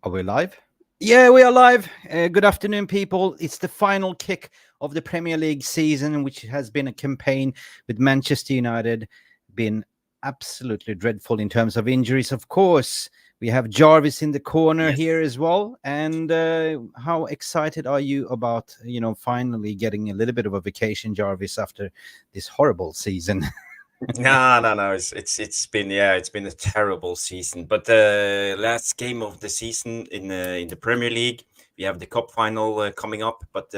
Are we live? Yeah, we are live. Good afternoon, people. It's the final kick of the Premier League season, which has been a campaign with Manchester United, been absolutely dreadful in terms of injuries. Of course, we have Jarvis in the corner here as well. And how excited are you about, finally getting a little bit of a vacation, Jarvis, after this horrible season? No. It's been a terrible season. But the last game of the season in the Premier League, we have the cup final coming up. But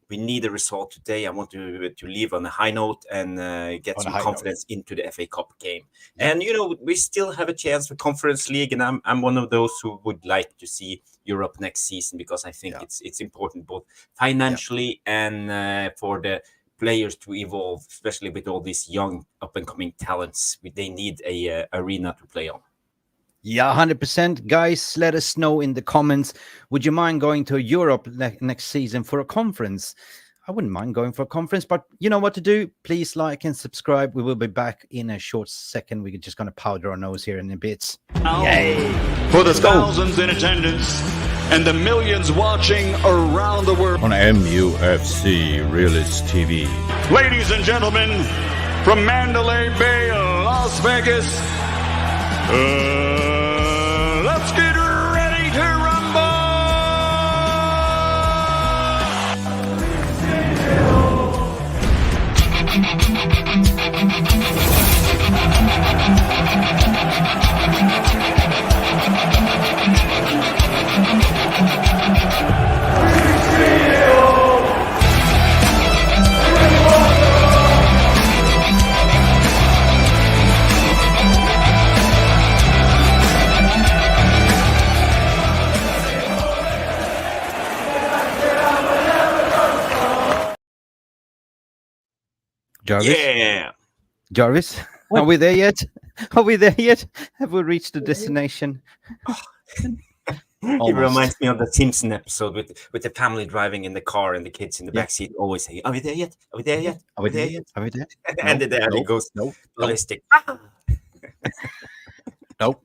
we need a result today. I want to leave on a high note and get some confidence into the FA Cup game. And we still have a chance for Conference League, and I'm one of those who would like to see Europe next season because I think it's important both financially and for the players to evolve, especially with all these young up-and-coming talents. They need a arena to play on. Yeah, 100%. Guys, let us know in the comments. Would you mind going to Europe next season for a conference? I wouldn't mind going for a conference, but you know what to do. Please like and subscribe. We will be back in a short second. We're just going to powder our nose here in a bit. Yay! For the thousands in attendance and the millions watching around the world on MUFC Realist TV. Ladies and gentlemen, from Mandalay Bay, Las Vegas, let's get ready to rumble! Jarvis? Yeah. Jarvis, are we there yet? Are we there yet? Have we reached the destination? It reminds me of the Simpson episode with the family driving in the car and the kids in the back seat always saying, "Are we there yet? Are we there yet? Are we there yet? Are we there?" And the daddy goes ballistic. Nope.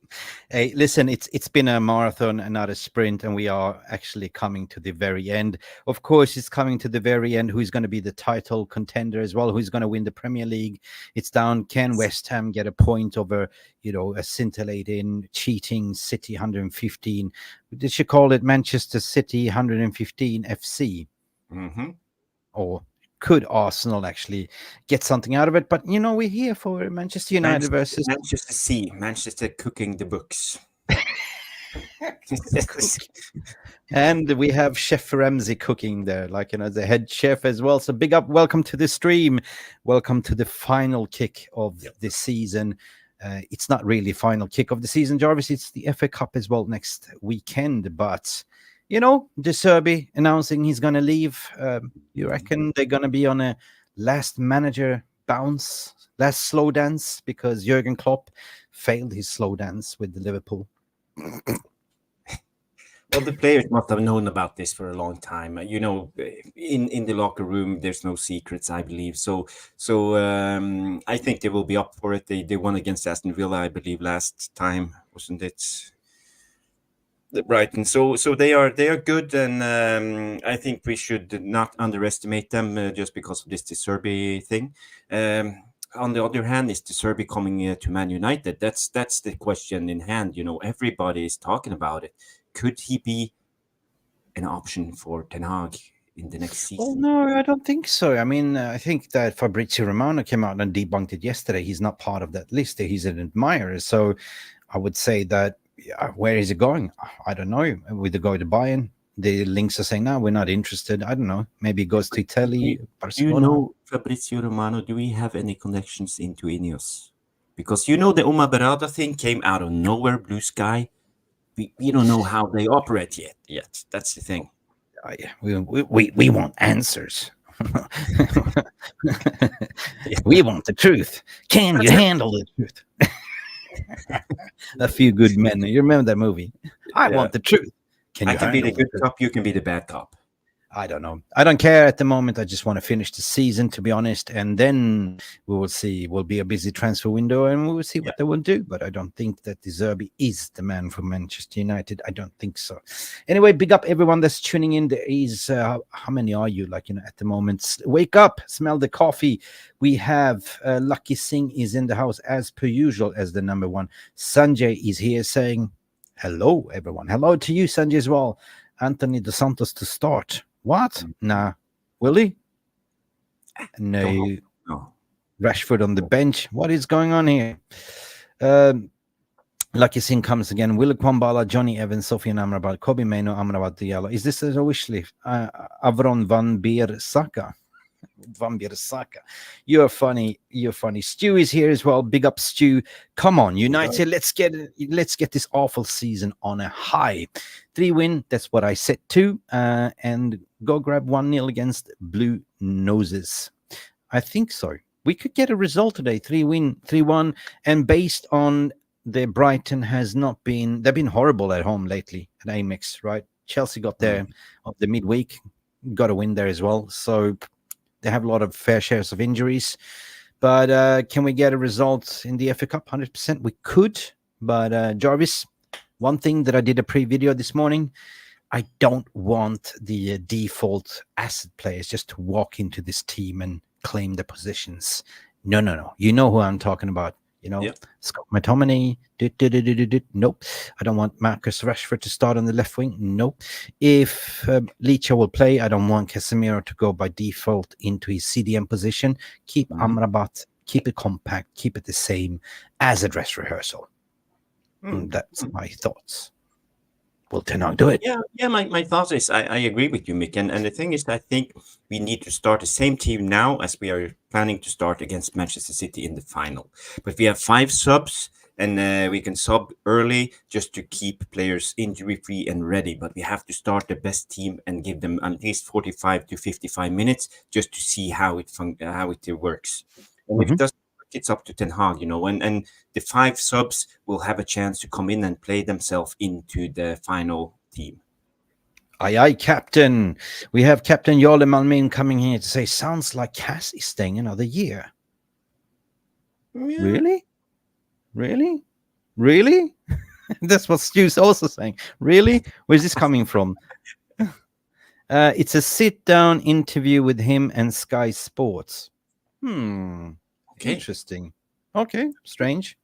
Hey, listen, it's been a marathon and not a sprint, and we are actually coming to the very end. Of course, it's coming to the very end. Who's going to be the title contender as well? Who's going to win the Premier League? It's down. Can West Ham get a point over, a scintillating, cheating City 115? Did you call it Manchester City 115 FC? Mm-hmm. Or could Arsenal actually get something out of it? But we're here for Manchester United versus Manchester C. Manchester cooking the books. And we have Chef Ramsey cooking there, the head chef as well. So big up, welcome to the stream. Welcome to the final kick of the season. It's not really final kick of the season, Jarvis. It's the FA Cup as well next weekend. But De Zerbi announcing he's going to leave. You reckon they're going to be on a last manager bounce, last slow dance, because Jurgen Klopp failed his slow dance with the Liverpool? Well, the players must have known about this for a long time. In the locker room, there's no secrets, I believe. So I think they will be up for it. They won against Aston Villa, I believe, last time, wasn't it? The Brighton. So they are good, and I think we should not underestimate them just because of this De Zerbi thing. On the other hand, is De Zerbi coming to Man United? That's the question in hand. Everybody is talking about it. Could he be an option for Ten Hag in the next season? Oh, no, I don't think so. I mean, I think that Fabrizio Romano came out and debunked it yesterday. He's not part of that list. He's an admirer. So I would say that, where is he going? I don't know. With the go to Bayern, the links are saying, no, we're not interested. I don't know. Maybe he goes to Italy. Do you know Fabrizio Romano? Do we have any connections into Ineos? Because the Omar Berrada thing came out of nowhere, blue sky. We don't know how they operate yet. That's the thing. Yeah. We want answers. We want the truth. Can you handle the truth? A Few Good Men. You remember that movie? I want the truth. I can be the good cop. You can be the bad cop. I don't know. I don't care at the moment. I just want to finish the season, to be honest, and then we will see. Will be a busy transfer window, and we will see what they will do. But I don't think that De Zerbi is the man for Manchester United. I don't think so. Anyway, big up everyone that's tuning in. There is how many are you? Like at the moment, wake up, smell the coffee. We have Lucky Singh is in the house as per usual as the number one. Sanjay is here saying hello, everyone. Hello to you, Sanjay, as well. Anthony Dos Santos to start. What? Nah. Will he? No. Rashford on the bench. What is going on here? Lucky Singh comes again. Will Kwambala, Johnny Evans, Sofian Amrabat, Kobe Maino, Amrabat Diallo. Is this a wish list? Avron Van Beer Saka. Van Beer Saka. You're funny. You're funny. Stu is here as well. Big up, Stu. Come on, United. Let's get this awful season on a high. 3-win. That's what I said too. And go grab 1-0 against Blue Noses. I think so. We could get a result today. 3-win, 3-1. And based on the Brighton has not been, they've been horrible at home lately at Amex, right? Chelsea got there of the midweek, got a win there as well. So they have a lot of fair shares of injuries. But can we get a result in the FA Cup? 100% we could. But Jarvis, one thing that I did a pre-video this morning, I don't want the default asset players just to walk into this team and claim the positions. No. You know who I'm talking about. Scott McTominay. Nope. I don't want Marcus Rashford to start on the left wing. Nope. If Licha will play, I don't want Casemiro to go by default into his CDM position. Keep Amrabat, keep it compact, keep it the same as a dress rehearsal. That's my thoughts. Will Ten Hag do it? Yeah. My thoughts is I agree with you, Mick. And the thing is, I think we need to start the same team now as we are planning to start against Manchester City in the final. But we have 5 subs, and we can sub early just to keep players injury-free and ready. But we have to start the best team and give them at least 45 to 55 minutes just to see how it works. And if it doesn't, it's up to Ten Hag, and the 5 subs will have a chance to come in and play themselves into the final team. Aye, Captain. We have Captain Jarle Malmin coming here to say, sounds like Cass is staying another year. Yeah. Really? That's what Stu's also saying. Really? Where's this coming from? It's a sit-down interview with him and Sky Sports. Okay. Interesting. Okay, strange.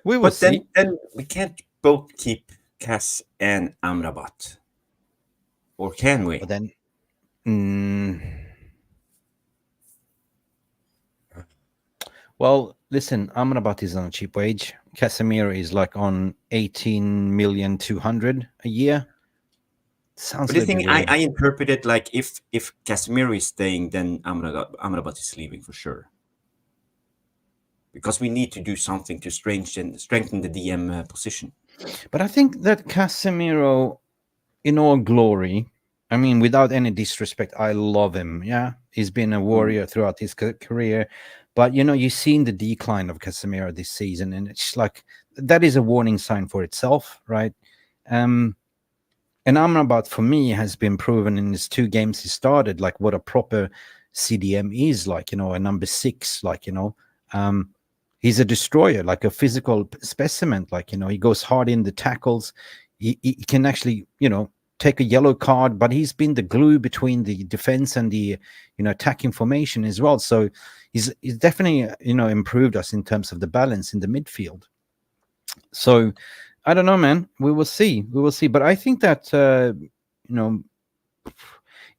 We will see. Then we can't both keep Cass and Amrabat. Or can we? But then, well, listen, Amrabat is on a cheap wage. Casemiro is like on 18,200,000 a year. Sounds. But the thing I interpret it like if Casemiro is staying, then Amrabat is leaving for sure. Because we need to do something to strengthen the DM position. But I think that Casemiro, in all glory, I mean, without any disrespect, I love him. Yeah, he's been a warrior throughout his career. But, you've seen the decline of Casemiro this season, and it's like that is a warning sign for itself, right? And Amrabat, for me, has been proven in his 2 games he started, like what a proper CDM is, like, a number 6, like, he's a destroyer, like a physical specimen. Like, he goes hard in the tackles. He can actually, take a yellow card, but he's been the glue between the defense and the, attacking formation as well. So he's definitely, improved us in terms of the balance in the midfield. So I don't know, man. We will see. But I think that,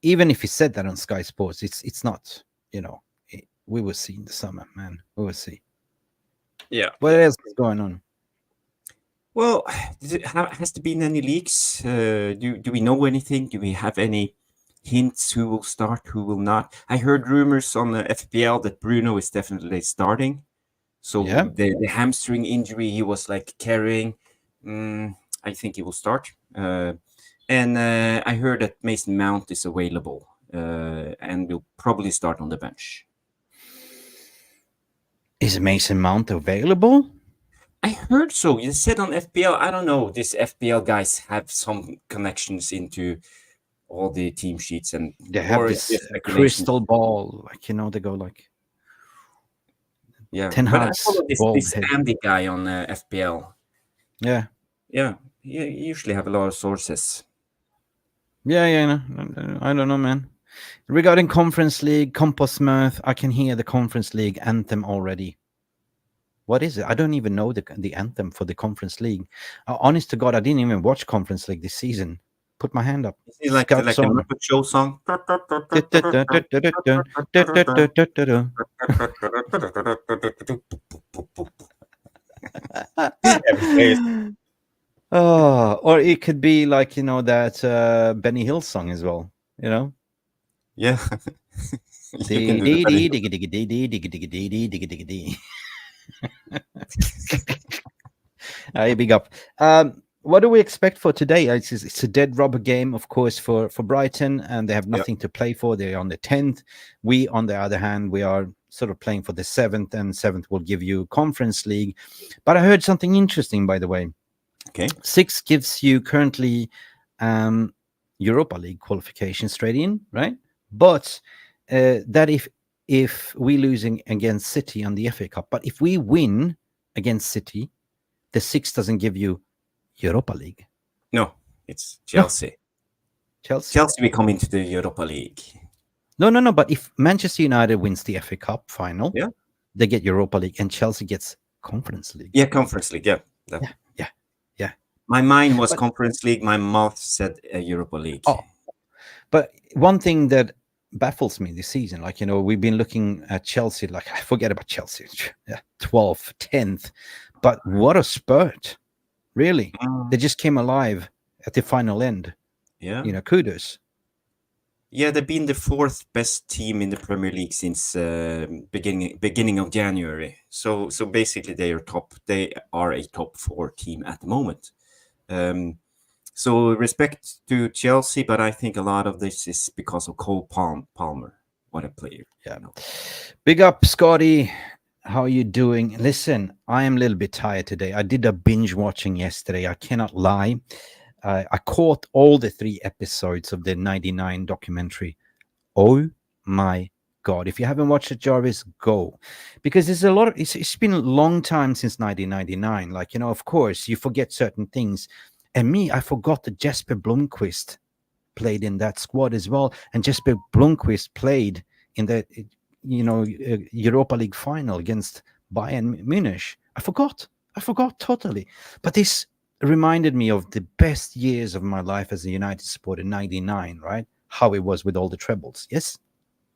even if he said that on Sky Sports, it's not, we will see in the summer, man. We will see. Yeah. What else is going on? Well, has there been any leaks? Do we know anything? Do we have any hints who will start, who will not? I heard rumors on the FPL that Bruno is definitely starting. So the hamstring injury he was like carrying, I think he will start. And I heard that Mason Mount is available and will probably start on the bench. Is Mason Mount available? I heard so. You said on FPL. I don't know. These FPL guys have some connections into all the team sheets, and They have or this just speculation. crystal ball, like, you know, they go like Yeah, Ten but I Hag's follow this bald head. Andy guy on FPL. Yeah. Yeah, you usually have a lot of sources. Yeah, no, I don't know, man. Regarding Conference League, Composmouth, I can hear the Conference League anthem already. What is it? I don't even know the anthem for the Conference League. Honest to God, I didn't even watch Conference League this season. Put my hand up. Is it like Scout a song. Muppet Show song? Oh, or it could be like, you know, that Benny Hill song as well, you know? Yeah. You can do the Hey, big up. What do we expect for today? It's a dead rubber game, of course, for Brighton, and they have nothing to play for. They're on the 10th. We, on the other hand, we are sort of playing for the 7th, and 7th will give you Conference League. But I heard something interesting, by the way. Okay. 6 gives you currently Europa League qualification straight in, right? But that if we losing against City on the FA Cup, but if we win against City, the 6 doesn't give you Europa League. No, it's Chelsea. No. Chelsea will come into the Europa League. No. But if Manchester United wins the FA Cup final, they get Europa League, and Chelsea gets Conference League. Yeah, Conference League. Yeah. My mind was Conference League. My mouth said Europa League. Oh, but one thing that baffles me this season, like, you know, we've been looking at Chelsea, like, I forget about Chelsea, 12th, 10th, but what a spurt, really. They just came alive at the final end. Yeah. You know, kudos. Yeah, they've been the 4th best team in the Premier League since beginning of January. So basically they are a top 4 team at the moment. So respect to Chelsea, but I think a lot of this is because of Cole Palmer. What a player. Yeah. Big up, Scotty. How are you doing? Listen, I am a little bit tired today. I did a binge watching yesterday. I cannot lie. I caught all the 3 episodes of the 99 documentary. Oh my God. If you haven't watched it, Jarvis, go. Because there's a lot of, it's been a long time since 1999. Like, you know, of course, you forget certain things. And me, I forgot that Jesper Blomqvist played in that squad as well. And Jesper Blomqvist played in the, you know, Europa League final against Bayern Munich. I forgot totally. But this reminded me of the best years of my life as a United supporter, 99, right? How it was with all the trebles. Yes?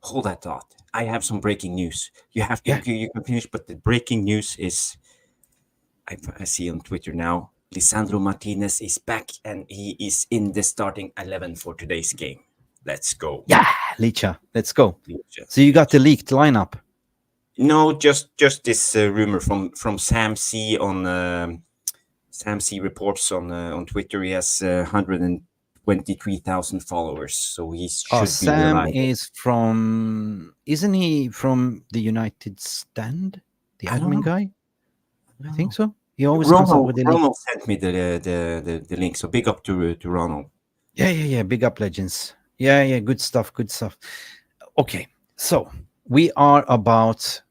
Hold that thought. I have some breaking news. You have to, you can finish, but the breaking news is, I see on Twitter now, Lisandro Martinez is back and he is in the starting 11 for today's game. Let's go. Yeah, Licha, let's go. Licha. So you got the leaked lineup? No, just this rumor from Sam C on Sam C reports on Twitter. He has 123,000 followers, so he should be Sam reliable. Isn't he from the United Stand? The admin guy? I think so. He always comes up with the link. Ronald sent me the link, so big up to Ronald. Yeah. Big up, legends. Yeah. Good stuff. Okay, so we are about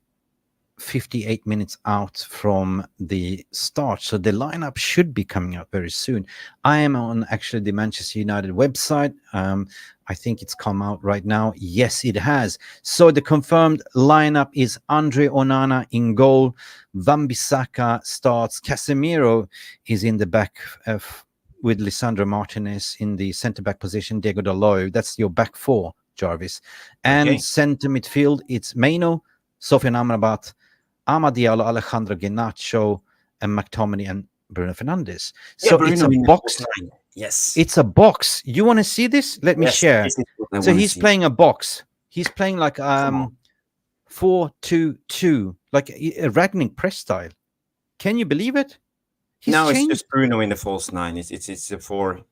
58 minutes out from the start, so the lineup should be coming out very soon. I am on actually the Manchester United website. I think it's come out right now. Yes, it has. So the confirmed lineup is Andre Onana in goal. Wan-Bissaka starts. Casemiro is in the back with Lisandro Martinez in the centre-back position. Diego Dalot. That's your back 4, Jarvis. And centre midfield, it's Maino, Sofiane Amrabat, Amad Diallo, Alejandro Garnacho, and McTominay and Bruno Fernandes. So it's a box. Yes. It's a box. You want to see this? Let me share. So he's playing a box. He's playing like 4-2-2, like a Ragnick press style. Can you believe it? It's just Bruno in the false 9. It's a 4-2-3-1.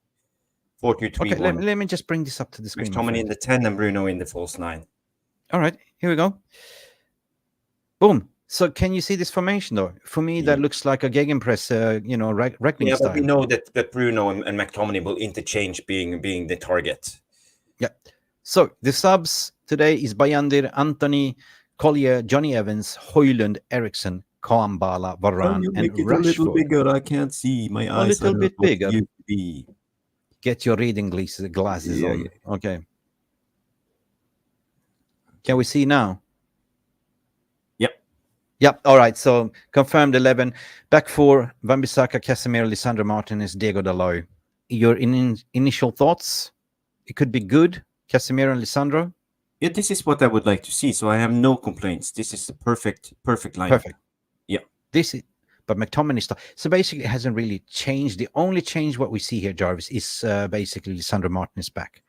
Okay, let me just bring this up to the screen. McTominay in the 10 and Bruno in the false 9. All right, here we go. Boom. So can you see this formation though? For me, that looks like a gegenpress, Ragnick style. But we know that Bruno and McTominay will interchange being the target. Yeah. So the subs today is Bayandir, Anthony, Collier, Johnny Evans, Hoyland, Eriksson, Kambala, Can Varane, you and make it a little Rashford. bigger? I can't see. My A eyes are little not bit what bigger. they used to be. Get your reading glasses Yeah, on. yeah. Okay. Can we see now? Yep. Yep. All right. So confirmed 11. Back four, Wan-Bissaka, Casemiro, Lisandro Martinez, Diego Dalot. Your initial thoughts? It could be good, Casemiro and Lisandro. Yeah, this is what I would like to see. So I have no complaints. This is the perfect lineup. Perfect. Yeah. This is, but McTominay stuff. So basically, it hasn't really changed. The only change what we see here, Jarvis, is basically Lisandro Martinez back.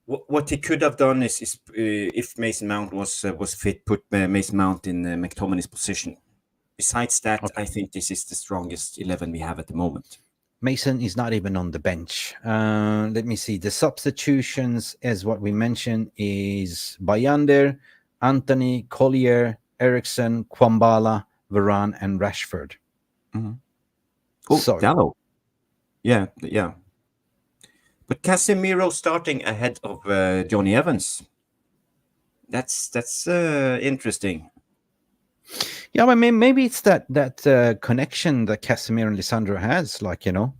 What he could have done is if Mason Mount was fit, put Mason Mount in McTominay's position. Besides that, Okay. I think this is the strongest 11 we have at the moment. Mason is not even on the bench. Let me see. The substitutions, as what we mentioned, is Bayander, Anthony, Collier, Eriksson, Kwambala, Varane, and Rashford. Mm-hmm. Oh, so, Dalot. Yeah. But Casemiro starting ahead of Johnny Evans. That's interesting. Yeah, I mean, maybe it's that connection that Casemiro and Lisandro has, like, you know.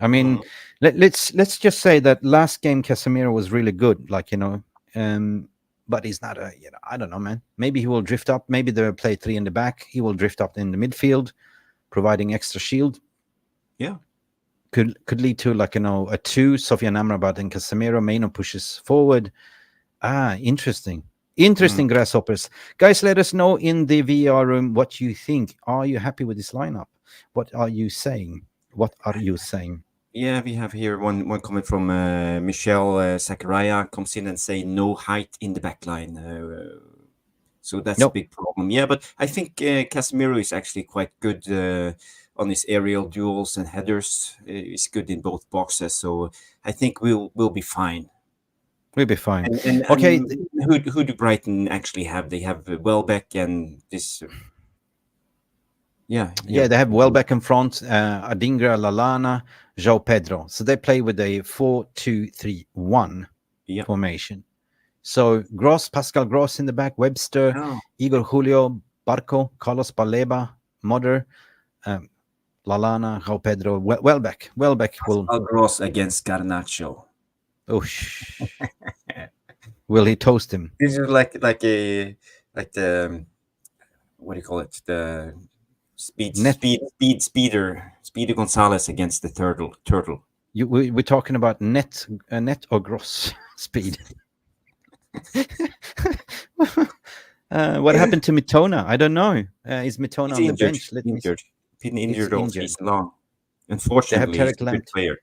I mean, let's just say that last game Casemiro was really good, like, you know, but he's not a, you know, I don't know, man. Maybe he will drift up. Maybe they'll play three in the back. He will drift up in the midfield, providing extra shield. Yeah. Could lead to, like, you know, a 2, Sofian Amrabat and Casemiro. Maino pushes forward. Interesting. Grasshoppers. Guys, let us know in the VR room what you think. Are you happy with this lineup? What are you saying? Yeah, we have here one comment from Michelle Zakaria comes in and say no height in the back line. So that's a big problem. Yeah, but I think Casemiro is actually quite good on his aerial duels and headers. He's good in both boxes. So I think we'll be fine. We'll be fine. And okay. Who do Brighton actually have? They have Welbeck and this. Yeah, they have Welbeck in front, Adingra, Lallana, João Pedro. So they play with a 4-2-3-1 formation. So Pascal Gross in the back, Webster, Igor Julio, Barco, Carlos Baleba, Moder, Lallana, João Pedro, Welbeck. Pascal Gross against Garnacho. Oh, will he toast him? This is like the what do you call it? The Speeder Gonzalez against the turtle. We're talking about net or gross speed. What happened to Mitoma? I don't know. Is Mitoma on the bench? Been injured all season long. Unfortunately, he's a good player.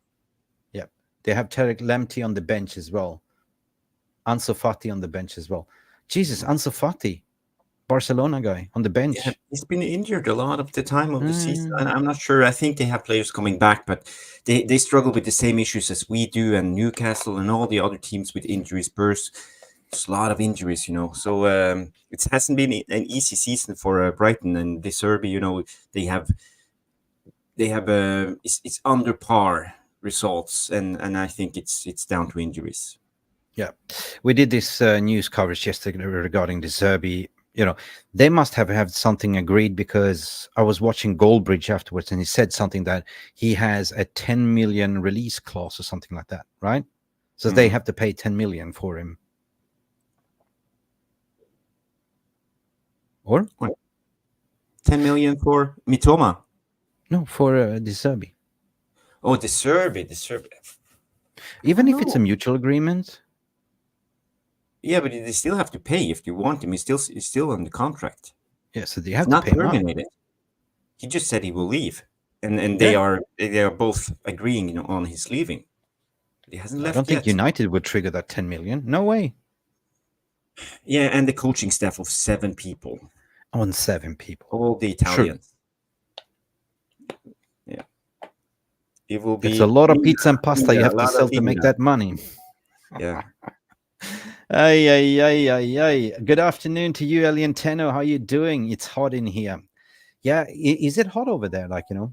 Yeah, they have Tarek Lamptey on the bench as well. Ansu Fati on the bench as well. Jesus, Ansu Fati, Barcelona guy on the bench. Yeah, he's been injured a lot of the time of the season. I'm not sure. I think they have players coming back, but they struggle with the same issues as we do, and Newcastle and all the other teams with injuries. Spurs, there's a lot of injuries, you know. So it hasn't been an easy season for Brighton and De Zerbi. You know, they have it's under par results, and I think it's down to injuries. Yeah, we did this news coverage yesterday regarding De Zerbi. You know, they must have had something agreed, because I was watching Goldbridge afterwards, and he said something that he has a 10 million release clause or something like that, right? So they have to pay 10 million for him. Or 10 million for Mitoma? No, for De Zerbi. Oh, De Zerbi. Even if it's a mutual agreement. Yeah, but they still have to pay if you want him. He's still on the contract. Yeah, so they have to pay terminated. He just said he will leave, and they are both agreeing, you know, on his leaving. He hasn't left. I don't think United would trigger that 10 million. No way. Yeah, and the coaching staff of 7 people. On 7 people. All the Italians. Sure. Yeah. It will be. It's a lot of pizza and pasta you have to sell to make that money. Yeah. Ay. Good afternoon to you, Elian Tenno. How you doing? It's hot in here. Yeah, is it hot over there? Like, you know?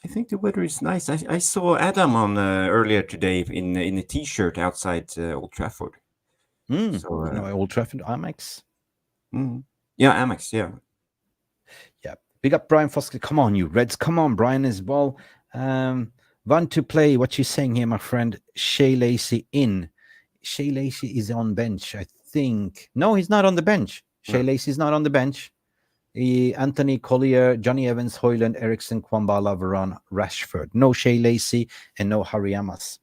I think the weather is nice. I saw Adam on earlier today in a t-shirt outside Old Trafford. So Old Trafford, amex. Yeah, Amex. Yeah. Yeah, big up Brian Foskey. Come on, you Reds. Come on, Brian, as well. Want to play what you're saying here, my friend. Shea Lacey in. Shea Lacey is on bench, I think. No, he's not on the bench. Shea Lacey is not on the bench. Anthony Collier, Johnny Evans, Hoyland, Eriksson, Kwambala, Varane, Rashford. No Shea Lacey and no Hariyamas.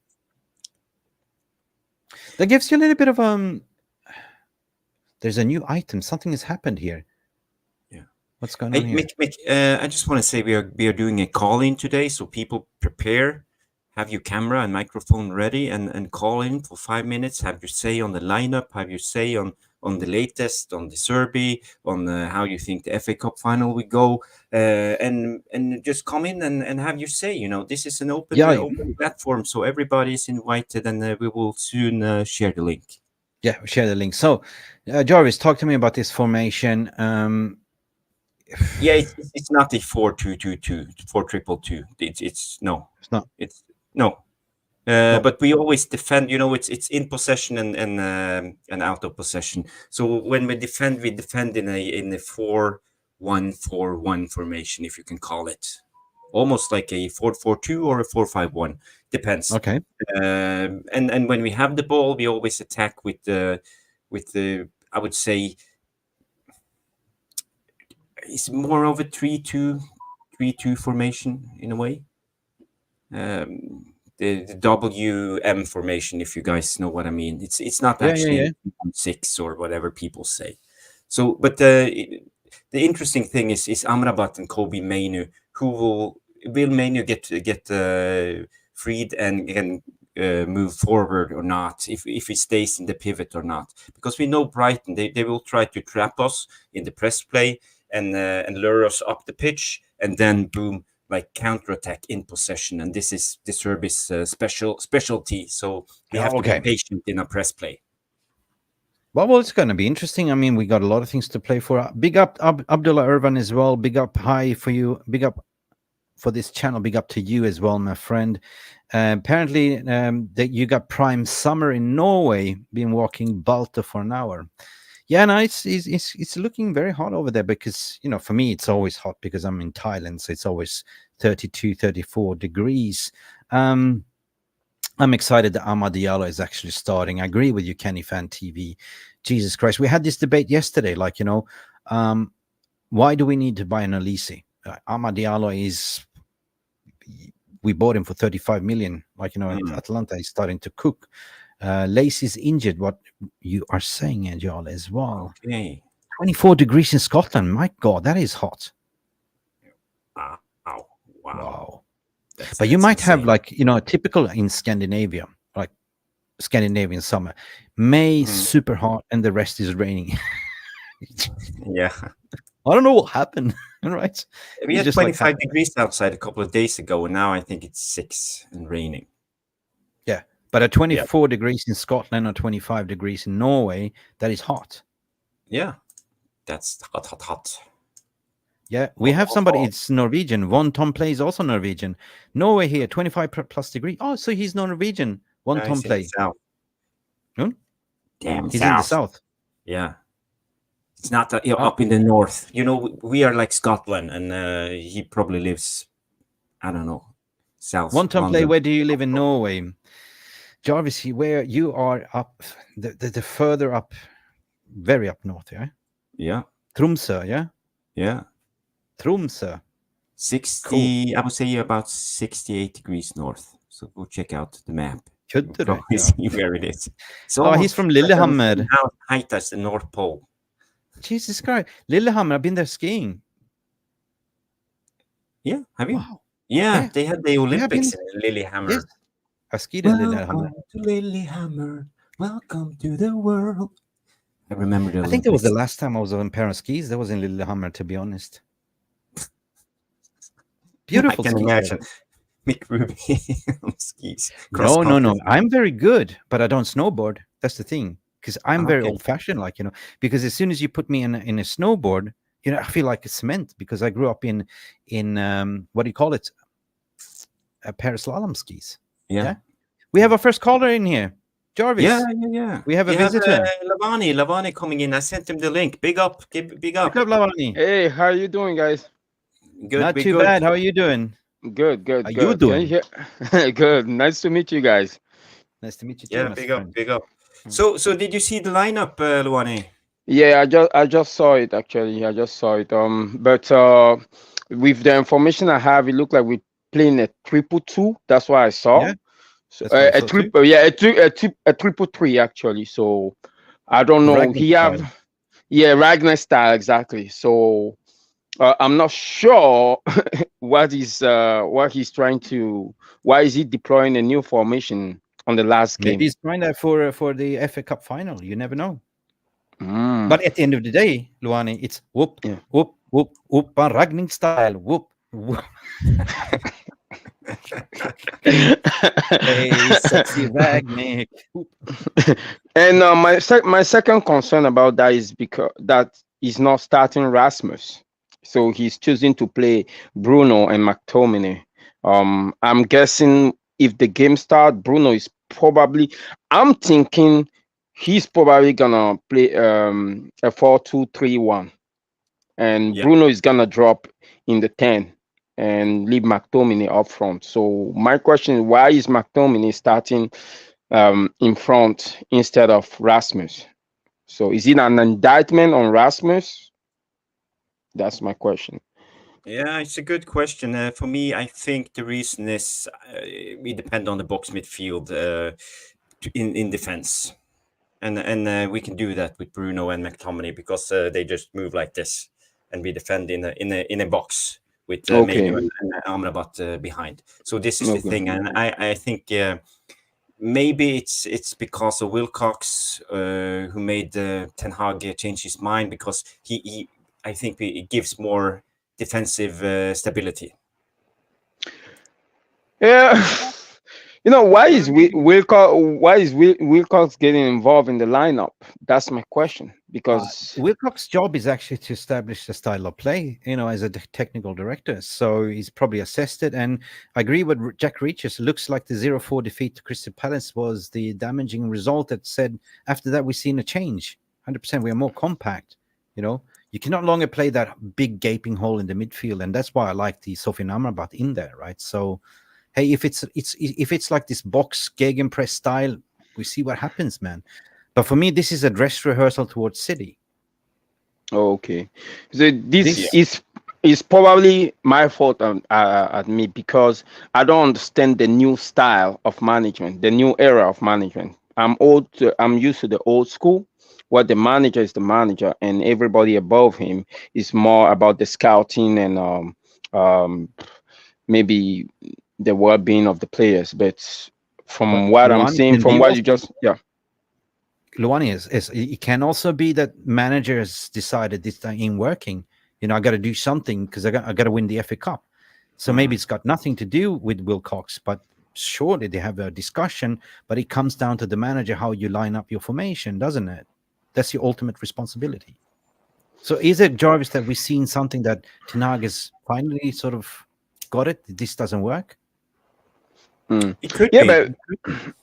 That gives you a little bit of there's a new item. Something has happened here. Yeah. What's going on here? Mick, I just want to say we are doing a call-in today, so people prepare. Have your camera and microphone ready and call in for 5 minutes. Have your say on the lineup. Have your say on the latest, on the Derby, on how you think the FA Cup final will go, and just come in and have your say. This is an open platform, so everybody is invited, and we will soon share the link. Yeah, share the link. So, Jarvis, talk to me about this formation. Yeah, it's not the 4-2-2-2, 4-2-2-2. It's no. It's not. It's no. But we always defend. It's in possession and out of possession. So when we defend in a 4-1-4-1 formation, if you can call it, almost like a 4-4-2 or a 4-5-1, depends. Okay. And when we have the ball, we always attack with the I would say it's more of a 3-2 formation in a way. The WM formation, if you guys know what I mean. It's not actually 6 or whatever people say. So, but the interesting thing is Amrabat and Kobe Mainu, who will Mainu get freed and can move forward or not, if he stays in the pivot or not, because we know Brighton, they will try to trap us in the press play and lure us up the pitch, and then boom, like counterattack in possession, and this is the Serbi's specialty. So we have to be patient in a press play. Well, it's going to be interesting. I mean, we got a lot of things to play for. Big up Abdullah Irvan as well. Big up, hi for you. Big up for this channel. Big up to you as well, my friend. Apparently, that you got prime summer in Norway. Been walking Balta for an hour. Yeah, no, it's looking very hot over there, because, for me, it's always hot because I'm in Thailand. So it's always 32, 34 degrees. I'm excited that Amad Diallo is actually starting. I agree with you, Kenny Fan TV. Jesus Christ. We had this debate yesterday, why do we need to buy an Elise? Amad Diallo we bought him for 35 million. Atlanta is starting to cook. Lacey's injured, what you are saying, Jarl, as well. Okay. 24 degrees in Scotland. My God, that is hot. Wow. But you might have typical in Scandinavia, like Scandinavian summer. May super hot and the rest is raining. Yeah. I don't know what happened, right? We had 25 degrees outside a couple of days ago, and now I think it's 6 and raining. Yeah. But at 24 degrees in Scotland or 25 degrees in Norway, that is hot. Yeah. That's hot. Yeah, we have somebody, it's Norwegian. One Tom Play is also Norwegian. Norway here, 25 plus degree. Oh, so he's Norwegian. One Tom Play. Damn, he's in the south. Yeah. It's not up in the north. We are like Scotland, and he probably lives, I don't know, south. One Tom Play, where do you live in Norway? Jarvis, where you are up, the further up, very up north, yeah? Yeah. Tromsø, yeah? Yeah. Tromsø. 60, cool. I would say about 68 degrees north. So go check out the map. See where it is. So he's from Lillehammer. How height as the North Pole. Jesus Christ. Lillehammer, I've been there skiing. Yeah, have you? Wow. Yeah, they had the Olympics in Lillehammer. Yes. I skied in Lillehammer. Welcome to Lillehammer. Welcome to the world. I remember the Olympics. I think that was the last time I was on pair of skis. That was in Lillehammer, to be honest. Beautiful. I can imagine. Mick Ruby on skis. No. I'm very good, but I don't snowboard. That's the thing. Because I'm very old-fashioned, because as soon as you put me in a snowboard, I feel like a cement, because I grew up in what do you call it? a pair of slalom skis. Yeah. We have our first caller in here, Jarvis. Yeah. We have a You visitor. Lavani coming in. I sent him the link. Big up. Big up. Pick up, Lavani. Hey, how you doing, guys? Good. Not we too good. bad. How are you doing? Good. How you Can doing? you hear? Good. Nice to meet you guys. Nice to meet you too. Yeah, my big friend. up, big up. So did you see the lineup, Luane? Yeah, I just saw it actually. I just saw it. But with the information I have, it looked like we're playing a 3-2. That's what I saw. Yeah, So, that's what I a saw too. triple, yeah, a 3-3 actually. So I don't know. Ragnar He have, style. yeah, Ragnar style exactly. So I'm not sure what he's trying to. Why is he deploying a new formation on the last game? Maybe he's trying that for the FA Cup final. You never know. Mm. But at the end of the day, Luani, it's whoop, Yeah. whoop, whoop, whoop, Ragnar style. Whoop, whoop. Hey, sexy Ragnar. And my second concern about that is because that he's not starting Rasmus, so he's choosing to play Bruno and McTominay. I'm guessing if the game start, Bruno is probably. I'm thinking he's probably gonna play a 4-2-3-1, and Yeah. Bruno is gonna drop in the 10 and leave McTominay up front. So my question is, why is McTominay starting in front instead of Rasmus? So is it an indictment on Rasmus? That's my question. Yeah, it's a good question. For me, I think the reason is we depend on the box midfield in defense, and we can do that with Bruno and McTominay because they just move like this, and we defend in a box with Okay. Mainu and Amrabat behind. So this is the Okay. thing, and I think maybe it's because of Wilcox who made Ten Hag change his mind because he I think it gives more defensive stability. Yeah. You know, why is Wilcox getting involved in the lineup? That's my question. Because Wilcox's job is actually to establish the style of play, as a technical director. So he's probably assessed it. And I agree with Jack Reaches. It looks like the 0-4 defeat to Crystal Palace was the damaging result that said after that we've seen a change. 100%. We are more compact. You can no longer play that big gaping hole in the midfield. And that's why I like the Sofian Amrabat in there, right? So, hey, if it's like this box gegenpress style, we see what happens, man. But for me, this is a dress rehearsal towards City. okay, so this is probably my fault at me because I don't understand the new style of management, the new era of management. I'm used to the old school, where the manager is the manager and everybody above him is more about the scouting and maybe the well-being of the players. But from what I'm seeing, from what you just Luani is it can also be that managers decided this thing ain't working. I got to do something because I got to win the FA Cup. So maybe it's got nothing to do with Wilcox, but surely they have a discussion. But it comes down to the manager, how you line up your formation, doesn't it? That's your ultimate responsibility. So is it, Jarvis, that we've seen something that Ten Hag has finally sort of got it? This doesn't work? It could yeah, be.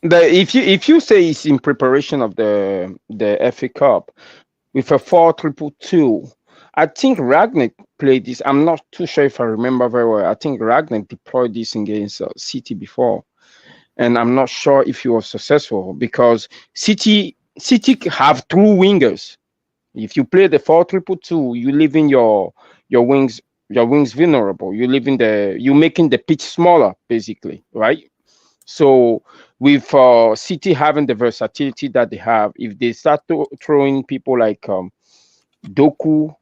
but if you say it's in preparation of the FA Cup with a 4-2-2, I think Ragnar played this. I'm not too sure if I remember very well. I think Ragnar deployed this against City before, and I'm not sure if he was successful because City have two wingers. If you play the 4-3-2, you leave in your wings vulnerable. You're making the pitch smaller, basically, right? So with City having the versatility that they have, if they start throwing people like Doku,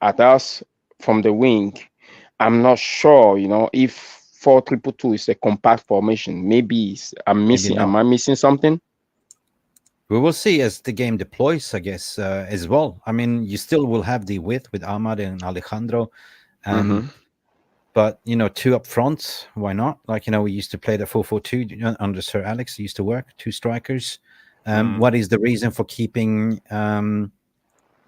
at us from the wing, I'm not sure, if 4-3-2 is a compact formation. Maybe am I missing something? We will see as the game deploys, I guess, as well. I mean, you still will have the width with Ahmad and Alejandro. But, two up front, why not? Like, we used to play the 4-4-2 under Sir Alex. It used to work, two strikers. What is the reason for keeping,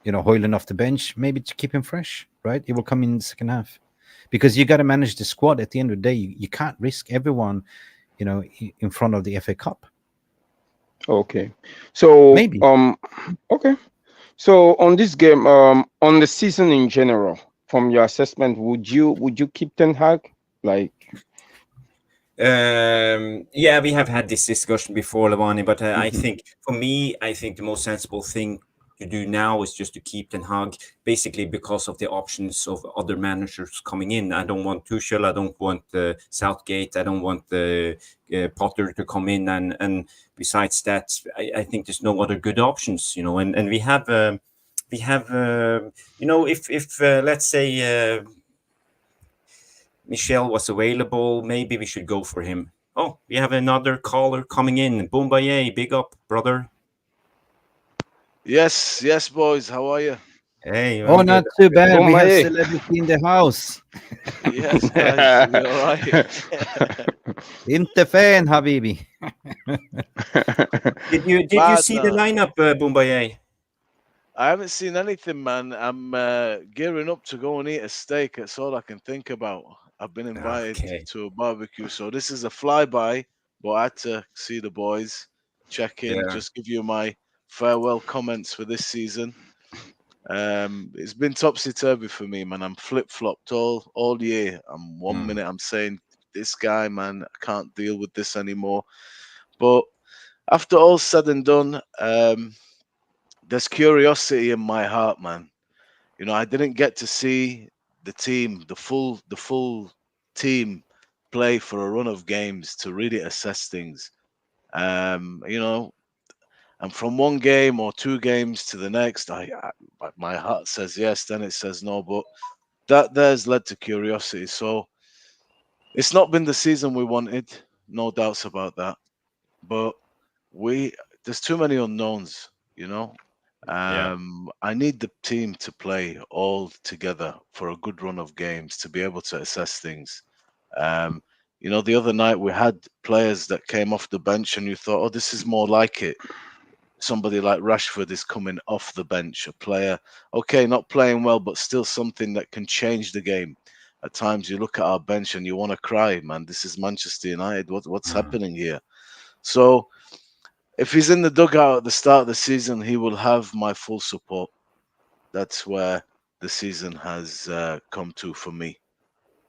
Højlund off the bench? Maybe to keep him fresh, right? He will come in the second half. because you got to manage the squad. At the end of the day, you can't risk everyone, in front of the FA Cup. Okay. So Maybe. okay. So on this game, on the season in general, from your assessment, would you keep Ten Hag? Like, yeah, we have had this discussion before, Levani, but I think for me, I think the most sensible thing to do now is just to keep Ten Hag, basically because of the options of other managers coming in. I don't want Tuchel, I don't want Southgate, I don't want Potter to come in, and besides that, I think there's no other good options, and we have if let's say Michel was available, maybe we should go for him. Oh, we have another caller coming in. Boombaye, big up, brother. Yes, boys. How are you? Hey, Oh, I'm not good. too bad. We have Boombaye. celebrity in the house. Yes, guys. You all right? Inte fan, Habibi. Did you Bad, see the lineup, Boombaye? I haven't seen anything, man. I'm gearing up to go and eat a steak. That's all I can think about. I've been invited Okay. to a barbecue, so this is a flyby. But I had to see the boys, check in, Yeah. just give you my farewell comments for this season. It's been topsy turvy for me, man. I'm flip flopped all year. I'm one minute I'm saying this guy, man, I can't deal with this anymore. But after all said and done, there's curiosity in my heart, man. I didn't get to see the team, the full team play for a run of games to really assess things. And from one game or two games to the next, my heart says yes, then it says no. But that there's led to curiosity. So it's not been the season we wanted, no doubts about that. But there's too many unknowns, I need the team to play all together for a good run of games to be able to assess things. The other night we had players that came off the bench and you thought, oh, this is more like it. Somebody like Rashford is coming off the bench, a player, okay, not playing well, but still something that can change the game. At times you look at our bench and you want to cry, man. This is Manchester United. What's happening here? So if he's in the dugout at the start of the season, he will have my full support. That's where the season has come to for me.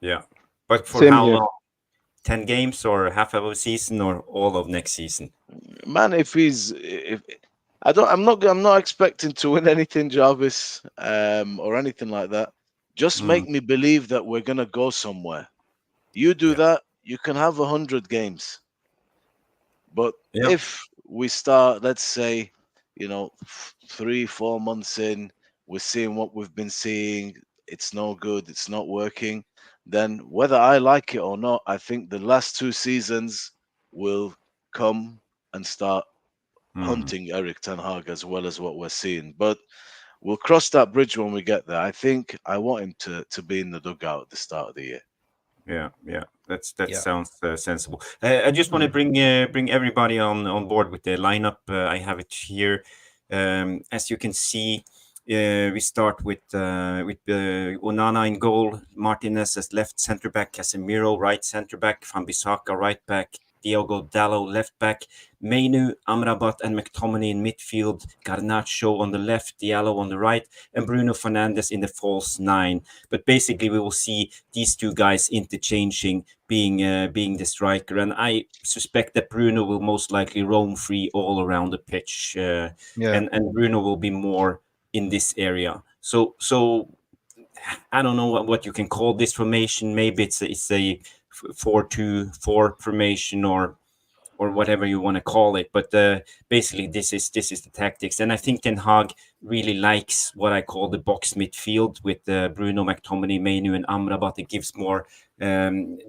Yeah. But for Same how here. long? 10 games or half of a season or all of next season? Man, I'm not expecting to win anything, Jarvis, or anything like that. Just make me believe that we're gonna go somewhere. You do that, you can have 100 games. But if we start, let's say, 3-4 months in, we're seeing what we've been seeing, it's no good, it's not working, then whether I like it or not, I think the last two seasons will come and start hunting Eric Ten Hag as well as what we're seeing. But we'll cross that bridge when we get there. I think I want him to be in the dugout at the start of the year. Yeah. That sounds sensible. I just want to bring everybody on board with the lineup. I have it here. As you can see, we start with Onana in goal, Martinez as left centre back, Casemiro right centre back, Van Bissaka right back, Diogo Dalot left back, Mainu, Amrabat and McTominay in midfield, Garnacho on the left, Diallo on the right, and Bruno Fernandes in the false nine. But basically, we will see these two guys interchanging, being the striker, and I suspect that Bruno will most likely roam free all around the pitch, and Bruno will be more in this area. So I don't know what you can call this formation. Maybe it's a 4-2-4 formation or whatever you want to call it. But basically, this is the tactics, and I think Ten Hag really likes what I call the box midfield with Bruno, McTominay, Mainu, and Amrabat. It gives more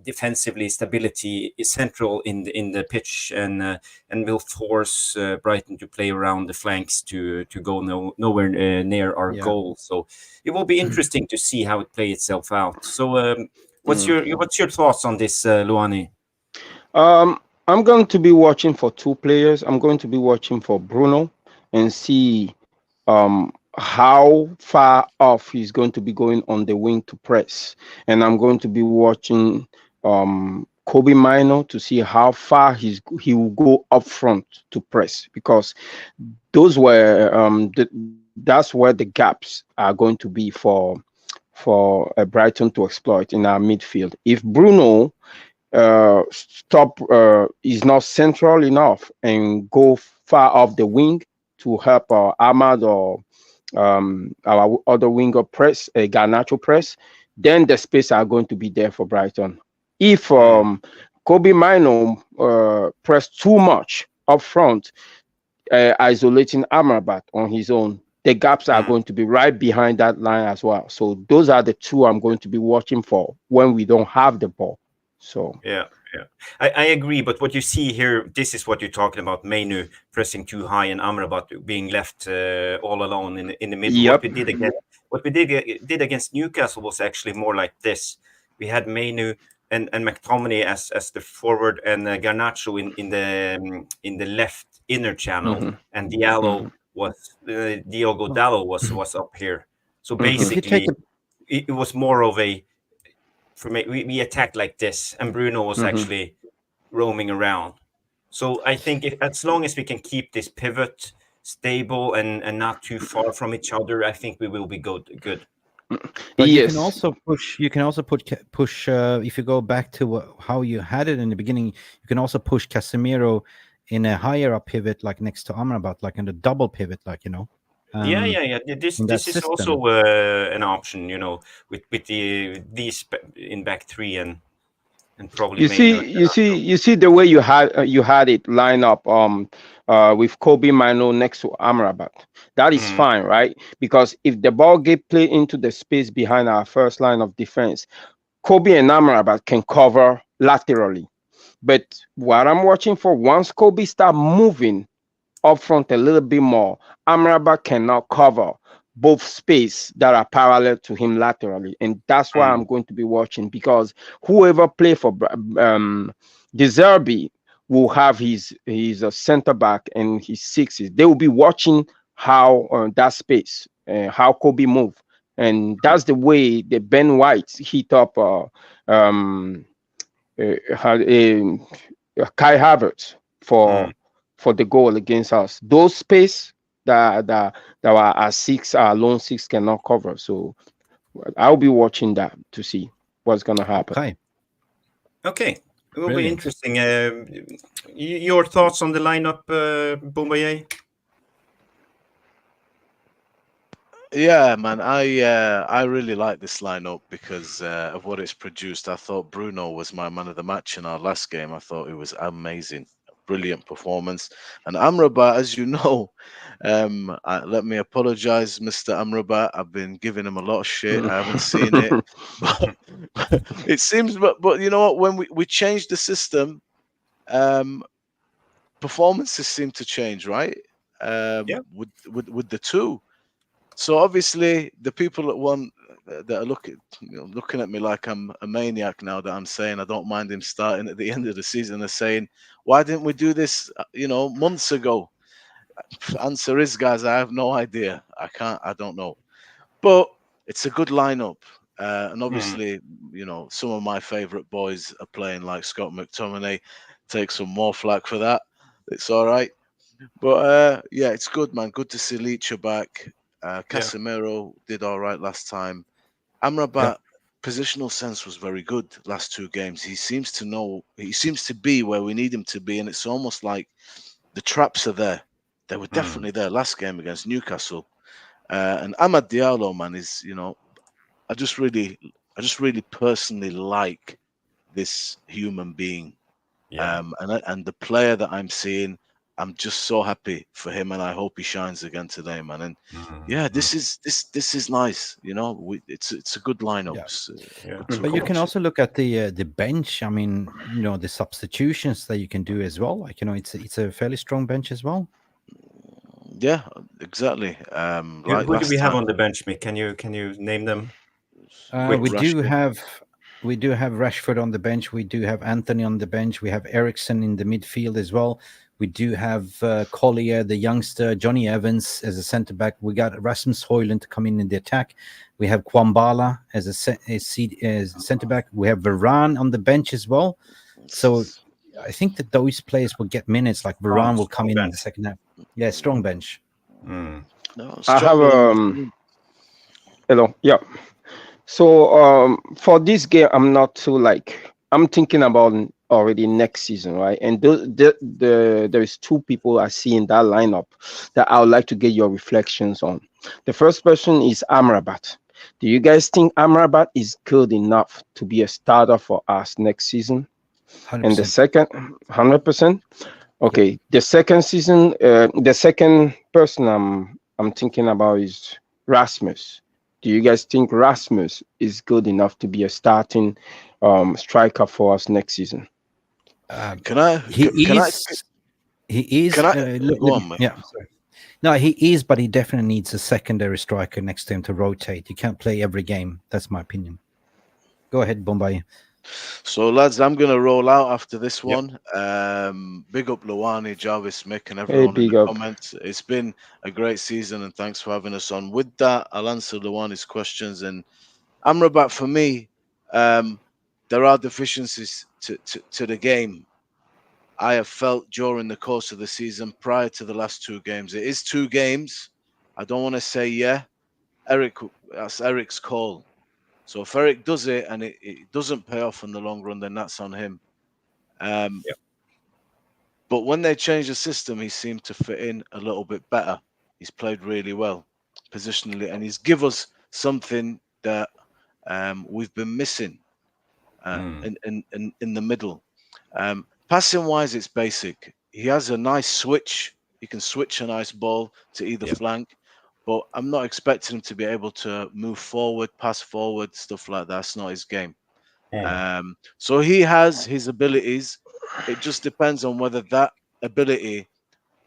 defensively stability central in the pitch, and will force Brighton to play around the flanks to go nowhere near our goal. So it will be interesting to see how it plays itself out. So what's your thoughts on this, Luani? I'm going to be watching for two players. I'm going to be watching for Bruno and see how far off he's going to be going on the wing to press. And I'm going to be watching Kobe Mino to see how far he will go up front to press, because those were that's where the gaps are going to be for Brighton to exploit in our midfield. If Bruno is not central enough and go far off the wing to help Ahmad or our other winger press, Garnacho press, then the space are going to be there for Brighton. If Kobe Mino press too much up front, isolating Amrabat on his own, the gaps are going to be right behind that line as well. So those are the two I'm going to be watching for when we don't have the ball. So yeah. I agree, but what you see here, this is what you're talking about: Mainu pressing too high and Amrabat being left all alone in the middle. Yep. What we did against Newcastle was actually more like this. We had Mainu and McTominay as the forward, and Garnacho in the left inner channel, and Diallo was Diogo Dallo was up here. So basically, it was more of a. For me, we attacked like this, and Bruno was actually roaming around. So I think as long as we can keep this pivot stable and not too far from each other, I think we will be good. But you can also push. You can also push. If you go back to how you had it in the beginning, you can also push Casemiro in a higher up pivot, like next to Amrabat, like in the double pivot, like Yeah. This is also an option, with these in back three and probably. You see the way you had it line up with Kobe Mino next to Amrabat. That is fine, right? Because if the ball get played into the space behind our first line of defense, Kobe and Amrabat can cover laterally. But what I'm watching for, once Kobe start moving up front a little bit more, Amrabat cannot cover both space that are parallel to him laterally, and that's why I'm going to be watching, because whoever play for De Zerbi will have his center back and his sixes. They will be watching how that space, how Kobe move, and that's the way the Ben White hit up Kai Havertz for the goal against us. Those space that our lone six cannot cover. So I'll be watching that to see what's gonna happen. Okay. It will be interesting. Your thoughts on the lineup, Boumbaye? Yeah, man, I really like this lineup because of what it's produced. I thought Bruno was my man of the match in our last game. I thought it was amazing. Brilliant performance. And Amrabat, as you know, let me apologize, Mr. Amrabat. I've been giving him a lot of shit. I haven't seen it. But it seems, but you know what? When we changed the system, performances seem to change, right? With the two. So obviously, the people that are looking at me like I'm a maniac now that I'm saying I don't mind him starting at the end of the season are saying, why didn't we do this, months ago? Answer is, guys, I have no idea. I don't know. But it's a good lineup. And obviously, some of my favorite boys are playing, like Scott McTominay. Take some more flack for that. It's all right. But yeah, it's good, man. Good to see Licha back. Casemiro did all right last time. Amrabat, positional sense was very good last two games. He seems to be where we need him to be, and it's almost like the traps are there. They were definitely there last game against Newcastle. And Amad Diallo, man, is I just really personally like this human being. And the player that I'm seeing, I'm just so happy for him, and I hope he shines again today, man. And this is nice. It's a good lineup. But you can also look at the bench. I mean, the substitutions that you can do as well. Like it's a fairly strong bench as well. Yeah, exactly. Who do we have on the bench, Mick? Can you name them? We do have Rashford on the bench. We do have Anthony on the bench. We have Ericsson in the midfield as well. We do have Collier, the youngster, Johnny Evans as a centre back. We got Rasmus Højlund to come in the attack. We have Kwambala as a centre back. We have Varane on the bench as well. So I think that those players will get minutes. Like Varane will come in the second half. Yeah, strong bench. No, I have hello. Yeah. So for this game, I'm not too like I'm thinking about already next season, right? And there is two people I see in that lineup that I would like to get your reflections on. The first person is Amrabat. Do you guys think Amrabat is good enough to be a starter for us next season? 100%. And the second, 100%. Okay, the second season, the second person I'm thinking about is Rasmus. Do you guys think Rasmus is good enough to be a starting striker for us next season? He is. Can I go on, man? Yeah. Sorry. No, he is, but he definitely needs a secondary striker next to him to rotate. You can't play every game. That's my opinion. Go ahead, Bombay. So, lads, I'm going to roll out after this one. Big up Luwani, Jarvis, Mick, and everyone in the comments. It's been a great season, and thanks for having us on. With that, I'll answer Luwani's questions. And Amrabat, for me, there are deficiencies to the game. I have felt during the course of the season prior to the last two games. It is 2 games. I don't want to say that's Eric's call. So if Eric does it and it doesn't pay off in the long run, then that's on him. But when they changed the system, he seemed to fit in a little bit better. He's played really well positionally, and he's give us something that we've been missing in the middle. Passing wise, it's basic. He has a nice switch. He can switch a nice ball to either flank. But I'm not expecting him to be able to move forward, pass forward, stuff like that. That's not his game. So he has his abilities. It just depends on whether that ability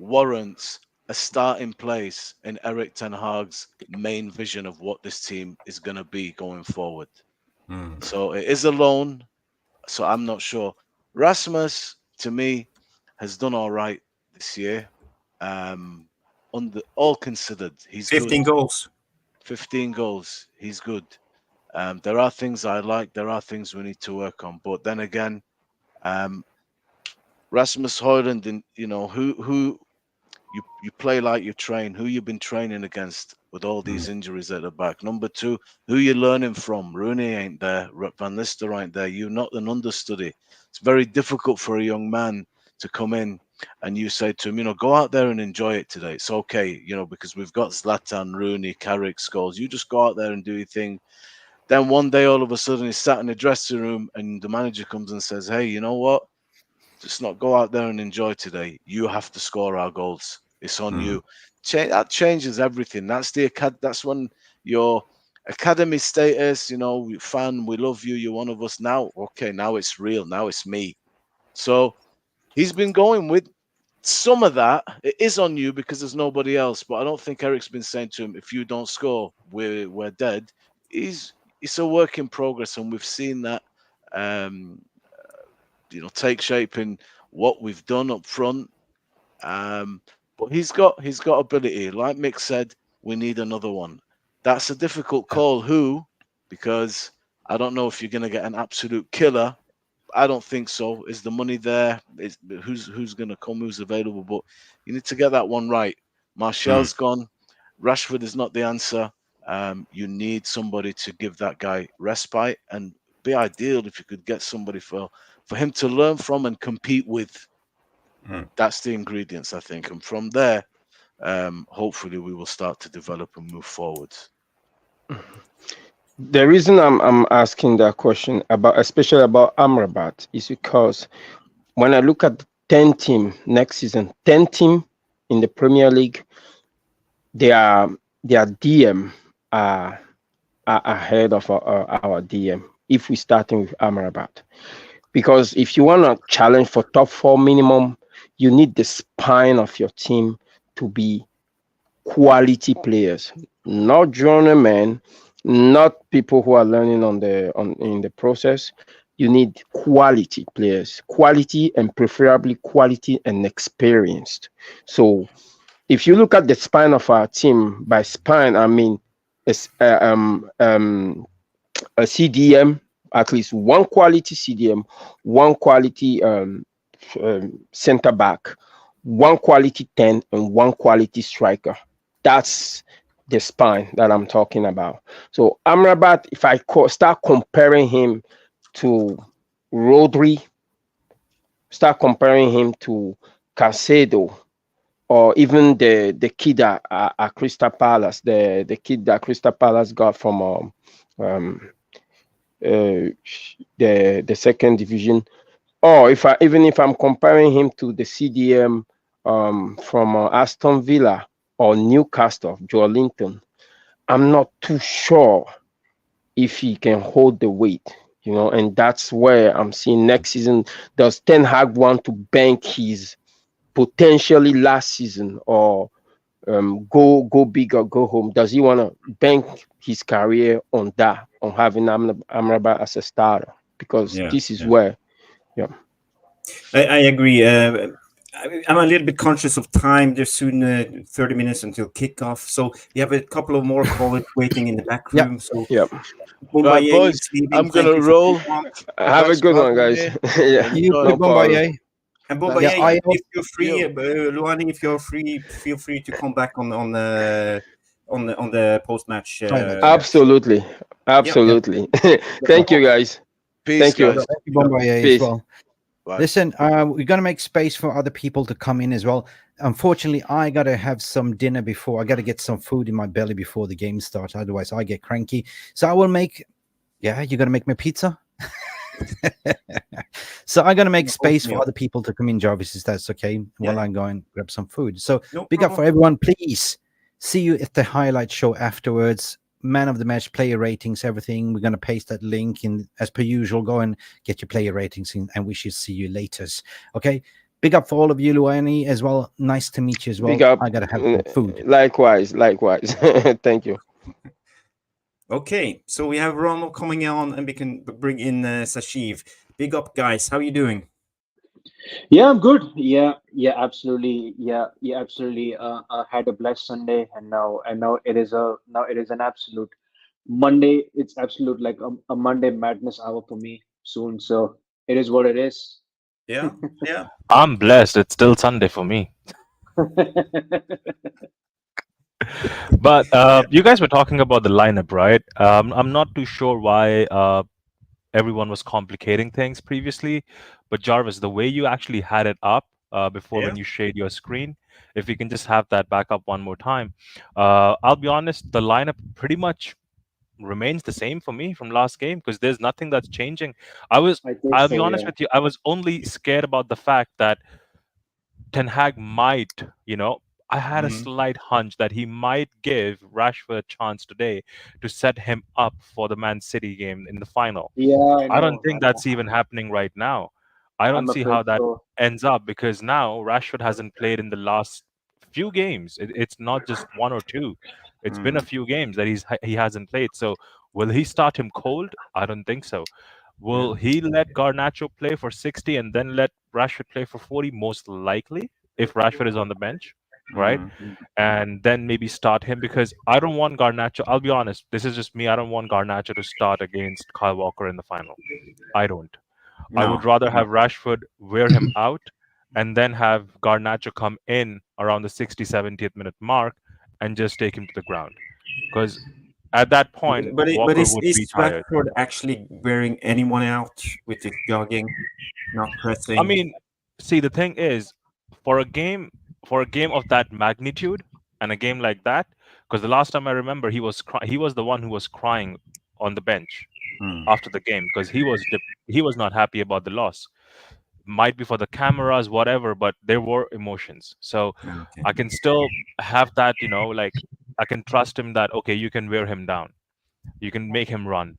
warrants a starting place in Eric Ten Hag's main vision of what this team is going to be going forward. So it is a loan. So I'm not sure. Rasmus, to me, has done all right this year. All considered, he's 15 good. goals. 15 goals. He's good. There are things I like. There are things we need to work on. But then again, Rasmus Højlund, who you play like you train, who you've been training against with all these injuries at the back. Number 2, who you're learning from. Rooney ain't there. Van Lister ain't there. You're not an understudy. It's very difficult for a young man to come in and you say to him, go out there and enjoy it today. It's okay, because we've got Zlatan, Rooney, Carrick, Scholes. You just go out there and do your thing. Then one day, all of a sudden, he's sat in the dressing room and the manager comes and says, hey, you know what? Just not go out there and enjoy today. You have to score our goals. It's on you. That changes everything. That's when your academy status, fan, we love you. You're one of us now. Okay, now it's real. Now it's me. So he's been going with some of that. It is on you because there's nobody else. But I don't think Eric's been saying to him, if you don't score, we're dead. It's a work in progress, and we've seen that take shape in what we've done up front. But he's got ability. Like Mick said, we need another one. That's a difficult call. Who? Because I don't know if you're going to get an absolute killer. I don't think so. Is the money there? Who's going to come? Who's available? But you need to get that one right. Martial's gone. Rashford is not the answer. You need somebody to give that guy respite, and be ideal if you could get somebody for him to learn from and compete with. That's the ingredients, I think. And from there, hopefully we will start to develop and move forward. The reason I'm asking that question especially about Amrabat, is because when I look at 10 team next season, 10 team in the Premier League, their DM are ahead of our DM if we starting with Amrabat. Because if you want to challenge for top 4 minimum, you need the spine of your team to be quality players, not journeymen, not people who are learning in the process. you need quality players, quality and preferably quality and experienced. So if you look at the spine of our team, by spine I mean it's a CDM, at least one quality CDM, one quality center back, one quality 10, and one quality striker. That's the spine that I'm talking about. So Amrabat, if I start comparing him to Rodri, start comparing him to Casedo, or even the kid at Crystal Palace, the kid that Crystal Palace got from um, the second division, or even if I'm comparing him to the CDM from Aston Villa or Newcastle, Joe Linton, I'm not too sure if he can hold the weight, and that's where I'm seeing next season. Does Ten Hag want to bank his potentially last season, or go big or go home? Does he want to bank his career on that, on having Amrabat as a starter? Because this is where, I agree. I'm a little bit conscious of time. There's soon 30 minutes until kickoff, so we have a couple of more callers waiting in the back room. So, Right, boys, I'm gonna roll. Have a good one, guys. You No Bombardier. And Bombardier, I if you're free, Luani, if you're free, feel free to come back on the post match. Absolutely. Thank you, guys. Peace, Thank you. guys. Thank you, Bombardier, Peace. as well. Bye. Listen, we're gonna make space for other people to come in as well. Unfortunately, I gotta have some dinner before. I gotta get some food in my belly before the game starts. Otherwise, I get cranky. So I will make. Yeah, you're gonna make me pizza. So I'm gonna make space for other people to come in, Jarvis, if that's okay, while I'm going grab some food. So big up for everyone. Please see you at the highlight show afterwards. Man of the match, player ratings, everything. We're going to paste that link in as per usual. Go and get your player ratings in, and we should see you later. Okay. Big up for all of you, Luani, as well. Nice to meet you as well. Big up. I got to have some food. Likewise. Thank you. Okay, so we have Ronald coming on, and we can bring in Sashiv. Big up, guys. How are you doing? Yeah, I'm good. Yeah, absolutely. Yeah, absolutely. I had a blessed Sunday, and now it is an absolute Monday. It's absolute like a Monday madness hour for me soon. So it is what it is. Yeah. I'm blessed. It's still Sunday for me. But you guys were talking about the lineup, right? I'm not too sure why everyone was complicating things previously, but Jarvis, the way you actually had it up before when you shared your screen, if we can just have that back up one more time. I'll be honest, the lineup pretty much remains the same for me from last game because there's nothing that's changing. I'll be honest with you, I was only scared about the fact that Ten Hag might, I had a slight hunch that he might give Rashford a chance today to set him up for the Man City game in the final. Yeah, I don't think that's even happening right now. I don't see how that ends up because now Rashford hasn't played in the last few games. It's not just one or two. It's been a few games that he hasn't played. So will he start him cold? I don't think so. Will he let Garnacho play for 60 and then let Rashford play for 40? Most likely, if Rashford is on the bench, right? And then maybe start him because I don't want Garnacho. I'll be honest, this is just me. I don't want Garnacho to start against Kyle Walker in the final. I don't. I would rather have Rashford wear him out and then have Garnacho come in around the 60, 70th minute mark and just take him to the ground. Because at that point, Walker would be tired. Rashford actually wearing anyone out with the jogging, not pressing? I mean, see, the thing is, for a game of that magnitude and a game like that, because the last time I remember, he was the one who was crying on the bench after the game because he was not happy about the loss. Might be for the cameras, whatever, but there were emotions. So I can still have that, like I can trust him that okay, you can wear him down, you can make him run.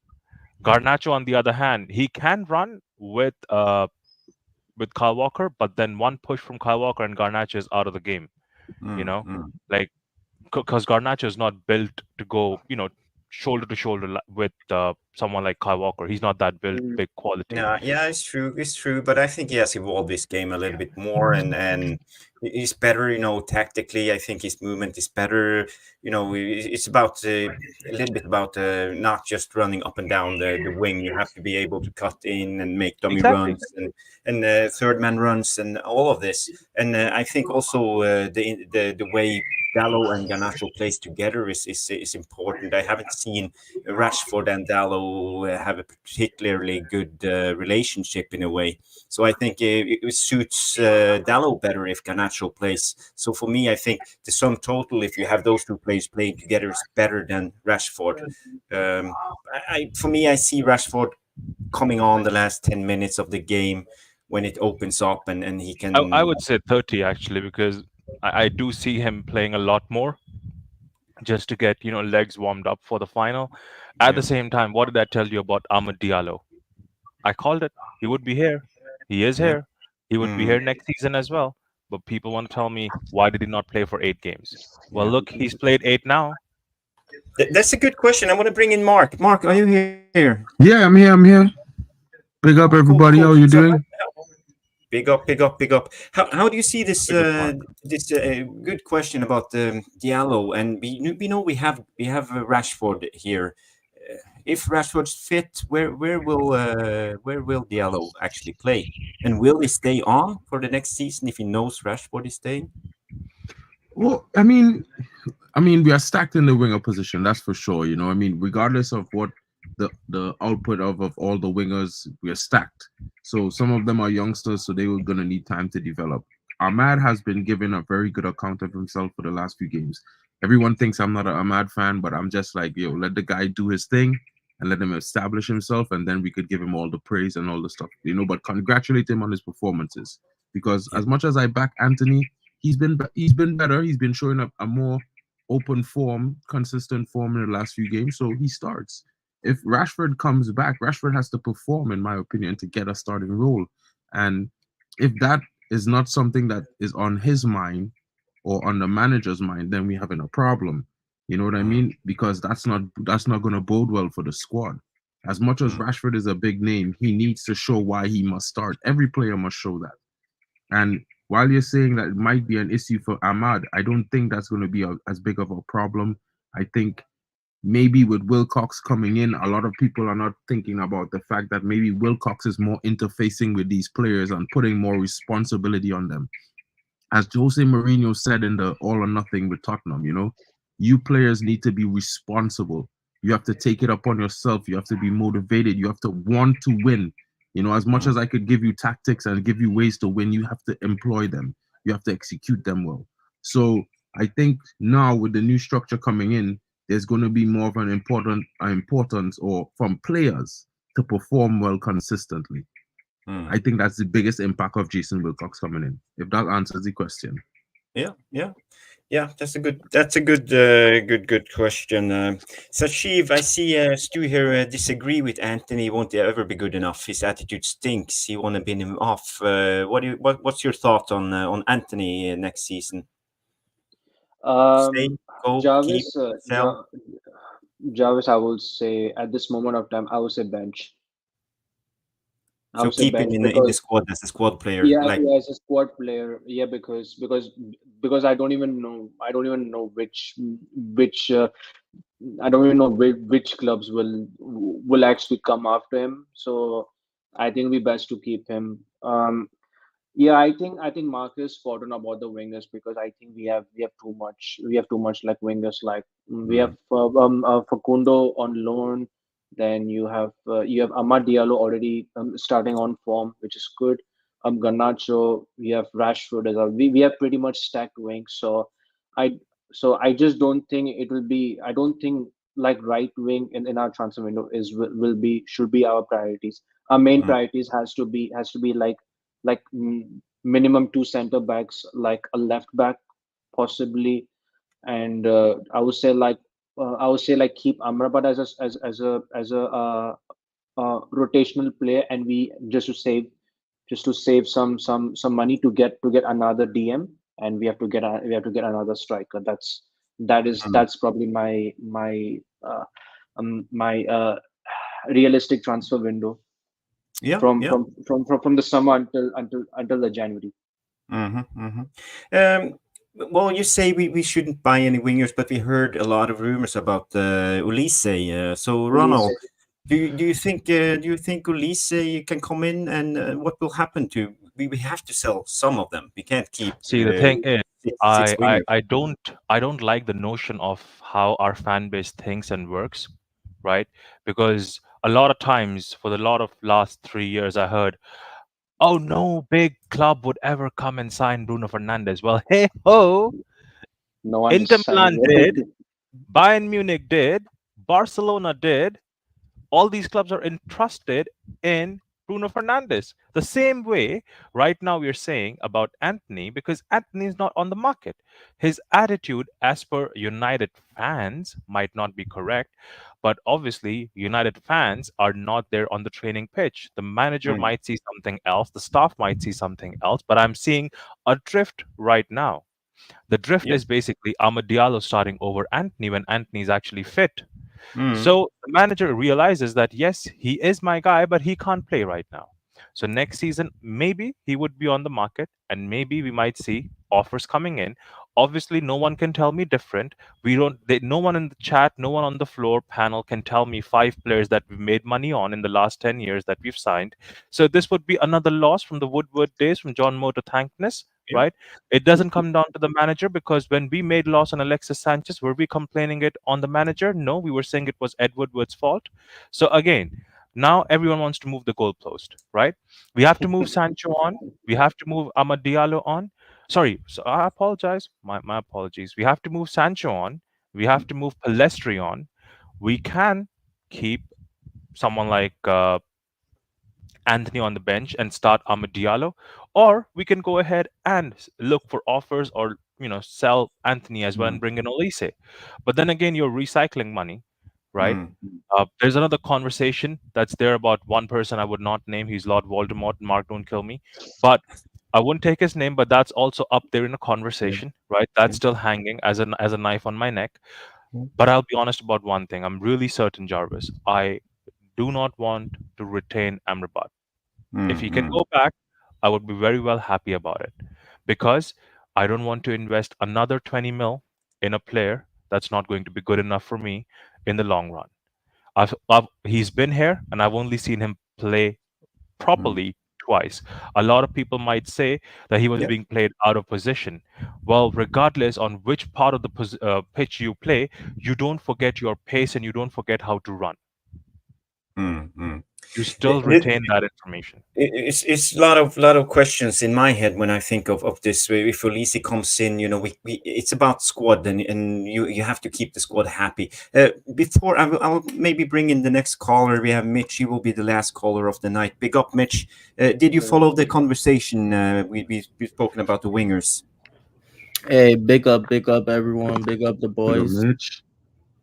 Garnacho, on the other hand, he can run with Kyle Walker, but then one push from Kyle Walker and Garnacho is out of the game. Like because Garnacho is not built to go, shoulder to shoulder with someone like Kyle Walker. He's not that Mm. big quality. No, yeah, it's true. But I think he has evolved this game a little bit more, and he's better, tactically. I think his movement is better. It's about a little bit about not just running up and down the wing. You have to be able to cut in and make dummy Exactly. runs and third man runs and all of this. And I think also the way Dallo and Garnacho plays together is important. I haven't seen Rashford and Dallo have a particularly good relationship in a way. So I think it suits Dallo better if Garnacho plays. So for me, I think the sum total, if you have those two players playing together, is better than Rashford. For me, I see Rashford coming on the last 10 minutes of the game when it opens up and he can. I would say 30 actually, because I do see him playing a lot more just to get legs warmed up for the final. At the same time, what did I tell you about Amad Diallo? I called it. He would be here. He is here. He would be here next season as well. But people want to tell me, why did he not play for 8 games? Well, look, he's played 8 now. That's a good question. I want to bring in Mark. Mark, are you here? Yeah, I'm here. Big up, everybody. Cool. How are you doing? Big up. How do you see this? This good question about Diallo, and we know we have Rashford here. If Rashford's fit, where will Diallo actually play, and will he stay on for the next season if he knows Rashford is staying? Well, I mean, we are stacked in the winger position, that's for sure. Regardless of what the output of all the wingers, we are stacked. So some of them are youngsters, so they were gonna need time to develop. Ahmad has been given a very good account of himself for the last few games. Everyone thinks I'm not an Ahmad fan, but I'm just like, let the guy do his thing and let him establish himself, and then we could give him all the praise and all the stuff, but congratulate him on his performances. Because as much as I back Anthony, he's been better. He's been showing up a more open form, consistent form in the last few games, so he starts. If Rashford comes back, Rashford has to perform, in my opinion, to get a starting role. And if that is not something that is on his mind or on the manager's mind, then we're having a problem. You know what I mean? Because that's not going to bode well for the squad. As much as Rashford is a big name, he needs to show why he must start. Every player must show that. And while you're saying that it might be an issue for Ahmad, I don't think that's going to be as big of a problem. I think maybe with Wilcox coming in, a lot of people are not thinking about the fact that maybe Wilcox is more interfacing with these players and putting more responsibility on them. As Jose Mourinho said in the All or Nothing with Tottenham, you players need to be responsible. You have to take it upon yourself. You have to be motivated. You have to want to win. As much as I could give you tactics and give you ways to win, you have to employ them. You have to execute them well. So I think now with the new structure coming in, there's going to be more of an importance or from players to perform well consistently. I think that's the biggest impact of Jason Wilcox coming in, if that answers the question. Yeah, that's a good question. Sachiv, I see Stu here disagree with Anthony. Won't ever be good enough. His attitude stinks. He want to bin him off. What's your thought on Anthony next season? Stay, go, Jarvis, keep, sell. Jarvis, I will say at this moment of time, I would say bench. So keep him in the squad as a squad player. Yeah, as a squad player. Yeah, because I don't even know which I don't even know which clubs will actually come after him. So I think we best to keep him. Yeah, I think Mark is spot on about the wingers, because I think we have too much like wingers. Like we have Facundo on loan. Then you have Amad Diallo already starting on form, which is good. Garnacho, we have Rashford as well. We have pretty much stacked wings. So I just don't think it will be. I don't think like right wing in our transfer window should be our priorities. Our main priorities has to be like minimum 2 center backs, like a left back possibly, and I would say keep Amrabat as a rotational player, and we just to save some money to get another DM, and we have to get another striker. That's probably my realistic transfer window Yeah, from yeah. from the summer until the January. Um, well, you say we shouldn't buy any wingers, but we heard a lot of rumors about Ulisse. So, Ronald, do you think Ulisse can come in, and what will happen to? We have to sell some of them. We can't keep See, the thing is, six wingers. I don't like the notion of how our fan base thinks and works, right? Because a lot of times for the lot of last 3 years I heard, oh, no big club would ever come and sign Bruno Fernandes. Well, hey ho, No one is Inter signing Milan it. did, Bayern Munich did, Barcelona did. All these clubs are entrusted in Bruno Fernandes. The same way, right now, we're saying about Anthony, because Anthony is not on the market. His attitude, as per United fans, might not be correct, but obviously, United fans are not there on the training pitch. The manager Mm, might see something else, the staff might see something else, but I'm seeing a drift right now. The drift yeah. is basically Amad Diallo starting over Anthony when Anthony is actually fit. Mm, So the manager realizes that yes, he is my guy, but he can't play right now. So next season, maybe he would be on the market, and maybe we might see offers coming in. Obviously, no one can tell me different. No one in the chat, no one on the floor panel can tell me 5 players that we've made money on in the last 10 years that we've signed. So this would be another loss from the Woodward days, from John Moe to Thankness, yeah. right? It doesn't come down to the manager, because when we made loss on Alexis Sanchez, were we complaining it on the manager? No, we were saying it was Ed Woodward's fault. So again, now everyone wants to move the goalpost, right? We have to move Sancho on. We have to move Amad Diallo on. Sorry, so I apologize. My apologies. We have to move Sancho on. We have to move Palestri on. We can keep someone like Anthony on the bench and start Amad Diallo, or we can go ahead and look for offers, or sell Anthony as well and Mm, bring in Olise. But then again, you're recycling money, right? mm, There's another conversation that's there about one person I would not name. He's Lord Voldemort. Mark, don't kill me. But I wouldn't take his name, but that's also up there in a yeah. conversation, right? Yeah. That's still hanging as a knife on my neck. But I'll be honest about one thing. I'm really certain, Jarvis. I do not want to retain Amrabat. If Mm, he can mm, go back, I would be very well happy about it, because I don't want to invest another 20 mil in a player that's not going to be good enough for me in the long run. He's been here and I've only seen him play mm. properly twice. A lot of people might say that he was Yeah. being played out of position. Well, regardless on which part of the pitch you play, you don't forget your pace and you don't forget how to run. Mm, mm. You still It- retain that information. it's a lot of questions in my head when I think of this. If Olise comes in, we it's about squad, and you have to keep the squad happy. Before I will maybe bring in the next caller. We have Mitch. He will be the last caller of the night. Big up, Mitch. Did you follow the conversation? We've spoken about the wingers. Hey, big up everyone, big up the Big up, boys. Mitch.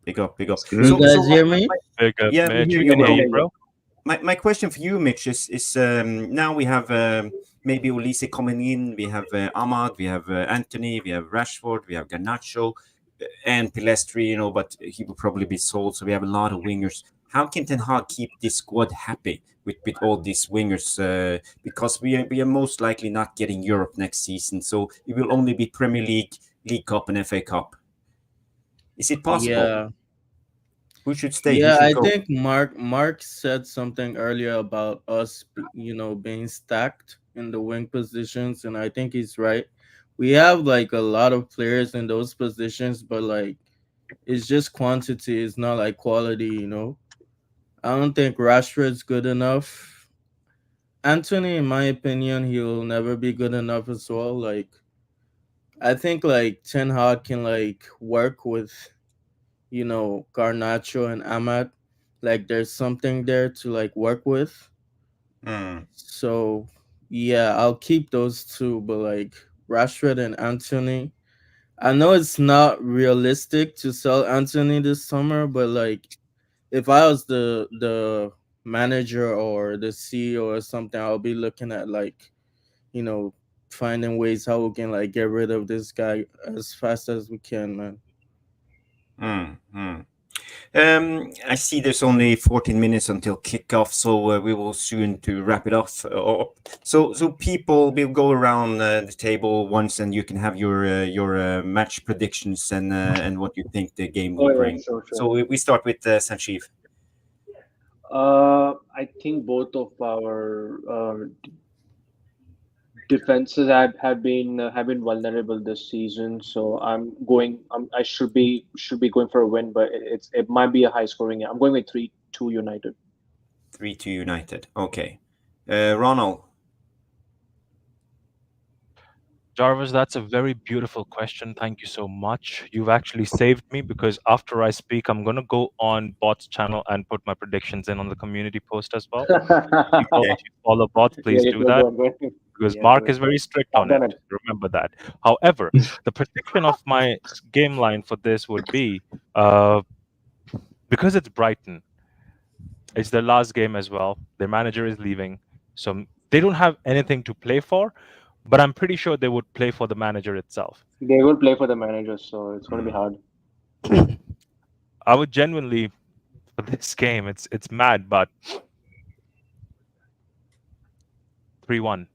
Big up, big up. It's You good. guys hear me? Big up, Yeah, we Mitch. hear We you can hear well. you, bro. My question for you, Mitch, is now we have maybe Olise coming in. We have Ahmad, we have Anthony, we have Rashford, we have Garnacho, and Pilestri. But he will probably be sold. So we have a lot of wingers. How can Ten Hag keep this squad happy with all these wingers? Because we are most likely not getting Europe next season. So it will only be Premier League, League Cup, and FA Cup. Is it possible? Yeah. Who should stay? Who Yeah, should I go? think Mark said something earlier about us, being stacked in the wing positions, and I think he's right. We have like a lot of players in those positions, but like it's just quantity, it's not like quality. I don't think Rashford's good enough. Anthony, in my opinion, he'll never be good enough as well. Like I think like Ten Hag can like work with Garnacho and Amat. Like there's something there to like work with. Mm, So yeah, I'll keep those two, but like Rashford and Anthony. I know it's not realistic to sell Anthony this summer, but like if I was the manager or the CEO or something, I'll be looking at like, you know, finding ways how we can like get rid of this guy as fast as we can, man. mm, mm. I see there's only 14 minutes until kickoff, so we will soon to wrap it off. So people will go around the table once, and you can have your match predictions and what you think the game will bring. Sure. So we start with Sanjeev. I think both of our defenses have been vulnerable this season, so I should be going for a win, but it might be a high scoring game. I'm going with 3-2 United. 3-2 United. Okay, Ronald. Jarvis, that's a very beautiful question. Thank you so much. You've actually saved me, because after I speak, I'm going to go on Bot's channel and put my predictions in on the community post as well. If you follow Bot, please do that, because Mark is very strict on it. Remember that. However, the prediction of my game line for this would be, because it's Brighton, it's their last game as well. Their manager is leaving, so they don't have anything to play for. But I'm pretty sure they would play for the manager itself. They will play for the manager, so it's going to be hard. I would genuinely, for this game, it's mad, but 3-1,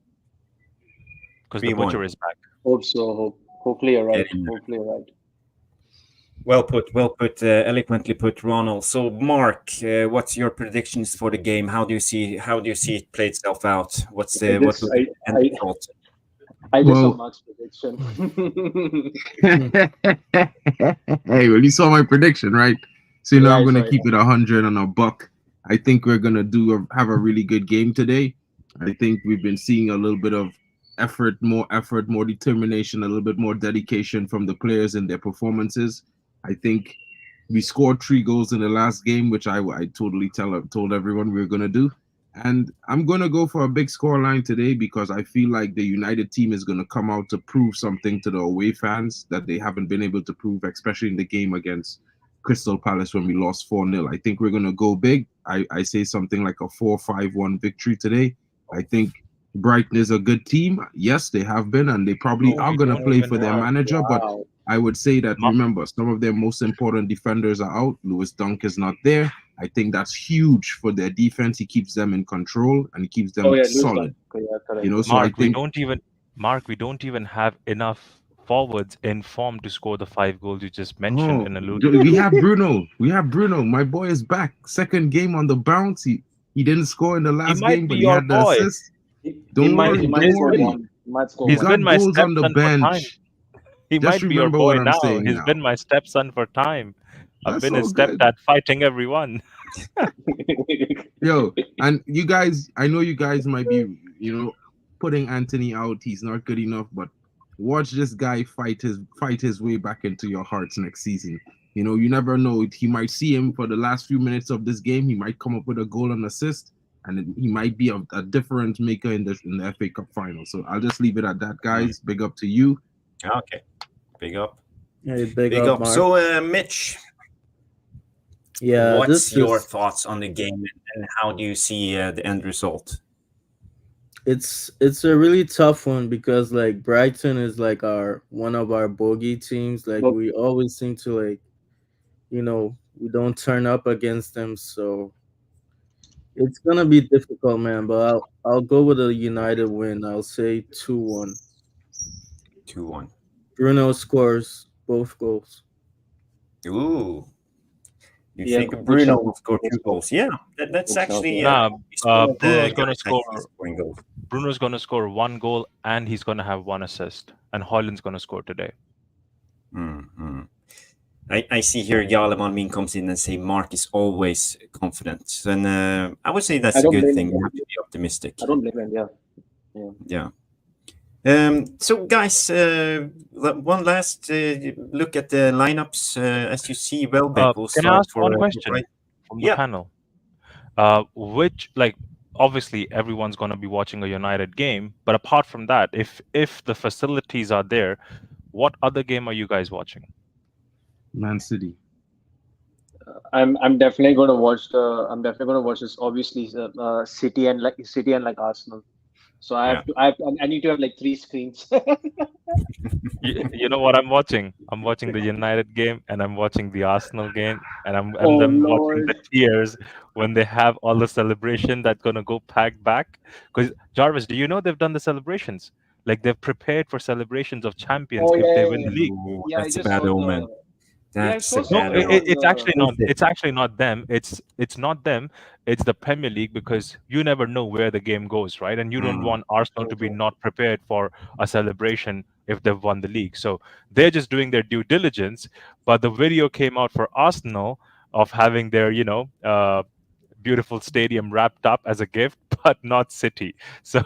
because the butcher is back. Hope so. Hopefully you're right. Hopefully you're right. Well put, eloquently put, Ronald. So, Mark, what's your predictions for the game? How do you see it play itself out? What's the end result? I just saw Mark's prediction. Hey, well, you saw my prediction, right? So I'm going to keep it 100 on a buck. I think we're going to have a really good game today. I think we've been seeing a little bit of effort, more determination, a little bit more dedication from the players in their performances. I think we scored 3 goals in the last game, which I totally told everyone we were going to do. And I'm going to go for a big score line today, because I feel like the United team is going to come out to prove something to the away fans that they haven't been able to prove, especially in the game against Crystal Palace when we lost 4-0. I think we're going to go big. I say something like a 4-5-1 victory today. I think Brighton is a good team. Yes, they have been, and they probably are going to play for their manager. But I would say that, remember, some of their most important defenders are out. Lewis Dunk is not there. I think that's huge for their defense. He keeps them in control and he keeps them solid. So Mark, I think we don't even have enough forwards in form to score the 5 goals you just mentioned and alluded to. We have Bruno. My boy is back. Second game on the bounce. He didn't score in the last game, but he had the assist. Don't worry. He's got goals on the bench. He might be your boy now. He's been my stepson for time. I've been his stepdad fighting everyone. Yo, and you guys, I know you guys might be, putting Anthony out. He's not good enough, but watch this guy fight his way back into your hearts next season. You never know. He might see him for the last few minutes of this game. He might come up with a goal and assist, and he might be a difference maker in the FA Cup final. So I'll just leave it at that, guys. Big up to you. Okay, big up. Hey, big up. Mark. So, Mitch. Yeah, what's your thoughts on the game, and how do you see the end result? It's a really tough one, because like Brighton is like one of our bogey teams. Like we always seem to we don't turn up against them, so it's gonna be difficult, man. But I'll go with a United win. I'll say 2-1. 2-1. Bruno scores both goals. Ooh. You think Bruno will score 2 goals? Yeah, that's actually. Bruno's going to score. Bruno's going to score 1 goal, and he's going to have 1 assist. And Højlund's going to score today. Mm-hmm. I see here Jaleman Min comes in and say Mark is always confident, and I would say that's a good thing. You have to be optimistic. I don't blame him. Yeah. So, guys, one last look at the lineups. As you see, Welbeck will start. Can I ask one question from the panel? Obviously, everyone's going to be watching a United game, but apart from that, if the facilities are there, what other game are you guys watching? Man City. I'm definitely going to watch this. Obviously, City and Arsenal. So I need to have 3 screens. You know what I'm watching? I'm watching the United game and I'm watching the Arsenal game and I'm Oh them watching the Lord. tears when they have all the celebration that's gonna go packed back. Because Jarvis, do you know they've done the celebrations? Like they've prepared for celebrations of champions Oh if yeah, they yeah, win the yeah. league. Ooh, Yeah, I that's a just bad saw omen. the. Yeah, I That's a saw No, bad something omen. on it's actually the. Is not. it? It's actually not them. It's not them. It's the Premier League because you never know where the game goes, right? And you don't Mm. want Arsenal to be not prepared for a celebration if they've won the league. So they're just doing their due diligence. But the video came out for Arsenal of having their, beautiful stadium wrapped up as a gift, but not City. So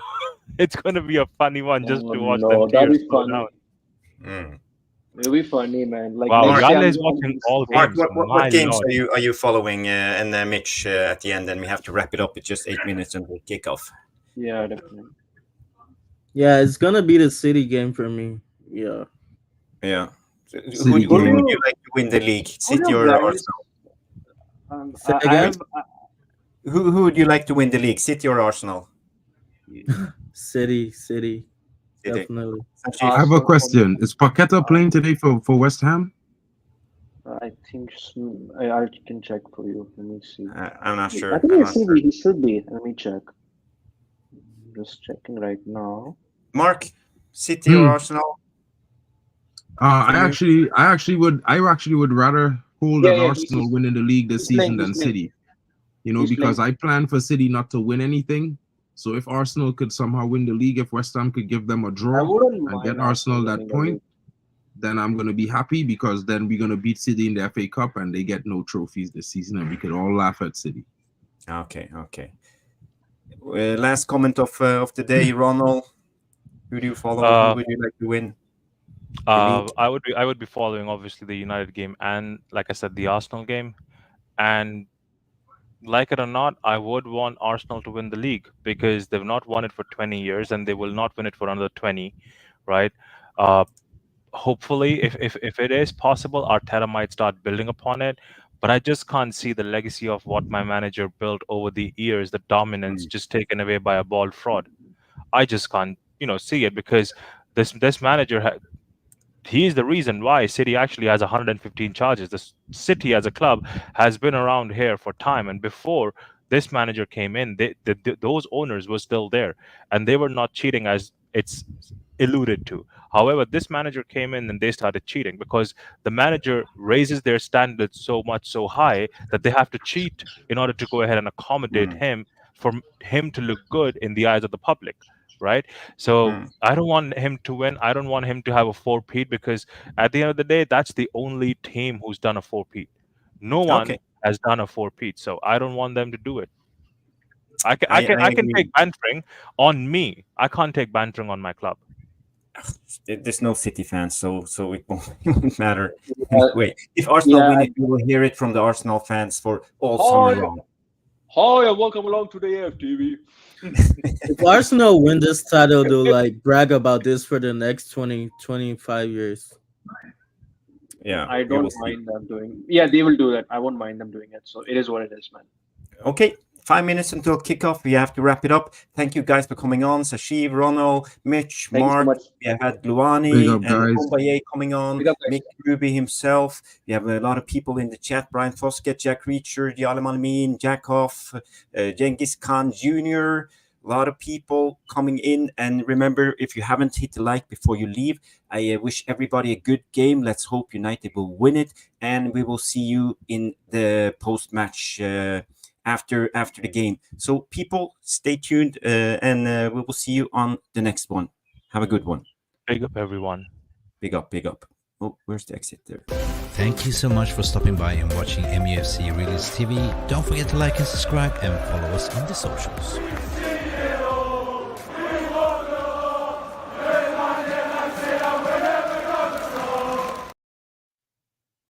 it's going to be a funny one just Oh to watch them no, that'd tears be flow down. funny. Mm. It'll be funny, man. Like Wow, next Mark, day, Yale is I'm watching being all Mark, games. what My games lord. are you following? And Mitch at the end, and we have to wrap it up with just 8 minutes until kickoff. Yeah, definitely. Yeah, it's gonna be the City game for me. Yeah. Yeah. So who City Who do would game. you you like to win the league? who do City you or guys? Arsenal? Say I again? have Who would you like to win the league? City or Arsenal? City, City. definitely. Sanjeev? I have a Arsenal for me. question. Is Paqueta playing today for West Ham? I think I can check for you. Let me see. I'm not I sure. think I'm he not should sure. be. He should be. Let me check. Just checking right now. Mark, City or Hmm. Arsenal? I For you? actually would rather hold Yeah, an yeah. Arsenal winning the league this He's playing. season He's than playing. City. You know, He's because playing. I plan for City not to win anything. So if Arsenal could somehow win the league, if West Ham could give them a I draw wouldn't and get mind Arsenal Arsenal that winning the point, league. then I'm gonna be happy because then we're gonna beat City in the FA Cup and they get no trophies this season and we could all laugh at City. Okay. Last comment of the day, Ronald. Who do you follow? Who Uh, would you like to win the league? I would be following obviously the United game and like I said the Arsenal game, and like it or not, I would want Arsenal to win the league because they've not won it for 20 years and they will not win it for another 20, right? Uh, Hopefully, if it is possible, Arteta might start building upon it. But I just can't see the legacy of what my manager built over the years, the dominance just taken away by a bald fraud. I just can't, see it because this manager he's the reason why City actually has 115 charges. The City as a club has been around here for time, and before this manager came in, those owners were still there, and they were not cheating as it's alluded to. However, this manager came in and they started cheating because the manager raises their standards so much so high that they have to cheat in order to go ahead and accommodate him for him to look good in the eyes of the public, right? So I don't want him to win. I don't want him to have a four-peat because at the end of the day, that's the only team who's done a four-peat. No one Okay. has done a four-peat, so I don't want them to do it. I I can agree. take bantering on me. I can't take bantering on my club. There's no City fans, so it won't matter anyway. If Arsenal Yeah. win it, you will hear it from the Arsenal fans for all Hi. summer long. Hi, and welcome along to the AFTV. If Arsenal win this title, they'll like brag about this for the next 20, 25 years. Yeah, I we don't will see. mind them doing. Yeah, they will do that. I won't mind them doing it. So it is what it is, man. Okay, 5 minutes until kickoff. We have to wrap it up. Thank you guys for coming on. Sashiv, Ronald, Mitch, Thank you so Mark. much. We have had Luani Big up, and guys. Kumbaye coming on. Big up, guys. Mick Ruby himself. We have a lot of people in the chat. Brian Foskett, Jack Reacher, Yalim Almin, Jackhoff, Genghis Khan Jr., a lot of people coming in. And remember, if you haven't hit the like before you leave, I wish everybody a good game. Let's hope United will win it. And we will see you in the post-match after the game. So people, stay tuned and we will see you on the next one. Have a good one. Big up, everyone. Big up. Oh, where's the exit there? Thank you so much for stopping by and watching MUFC Realist TV. Don't forget to like and subscribe and follow us on the socials.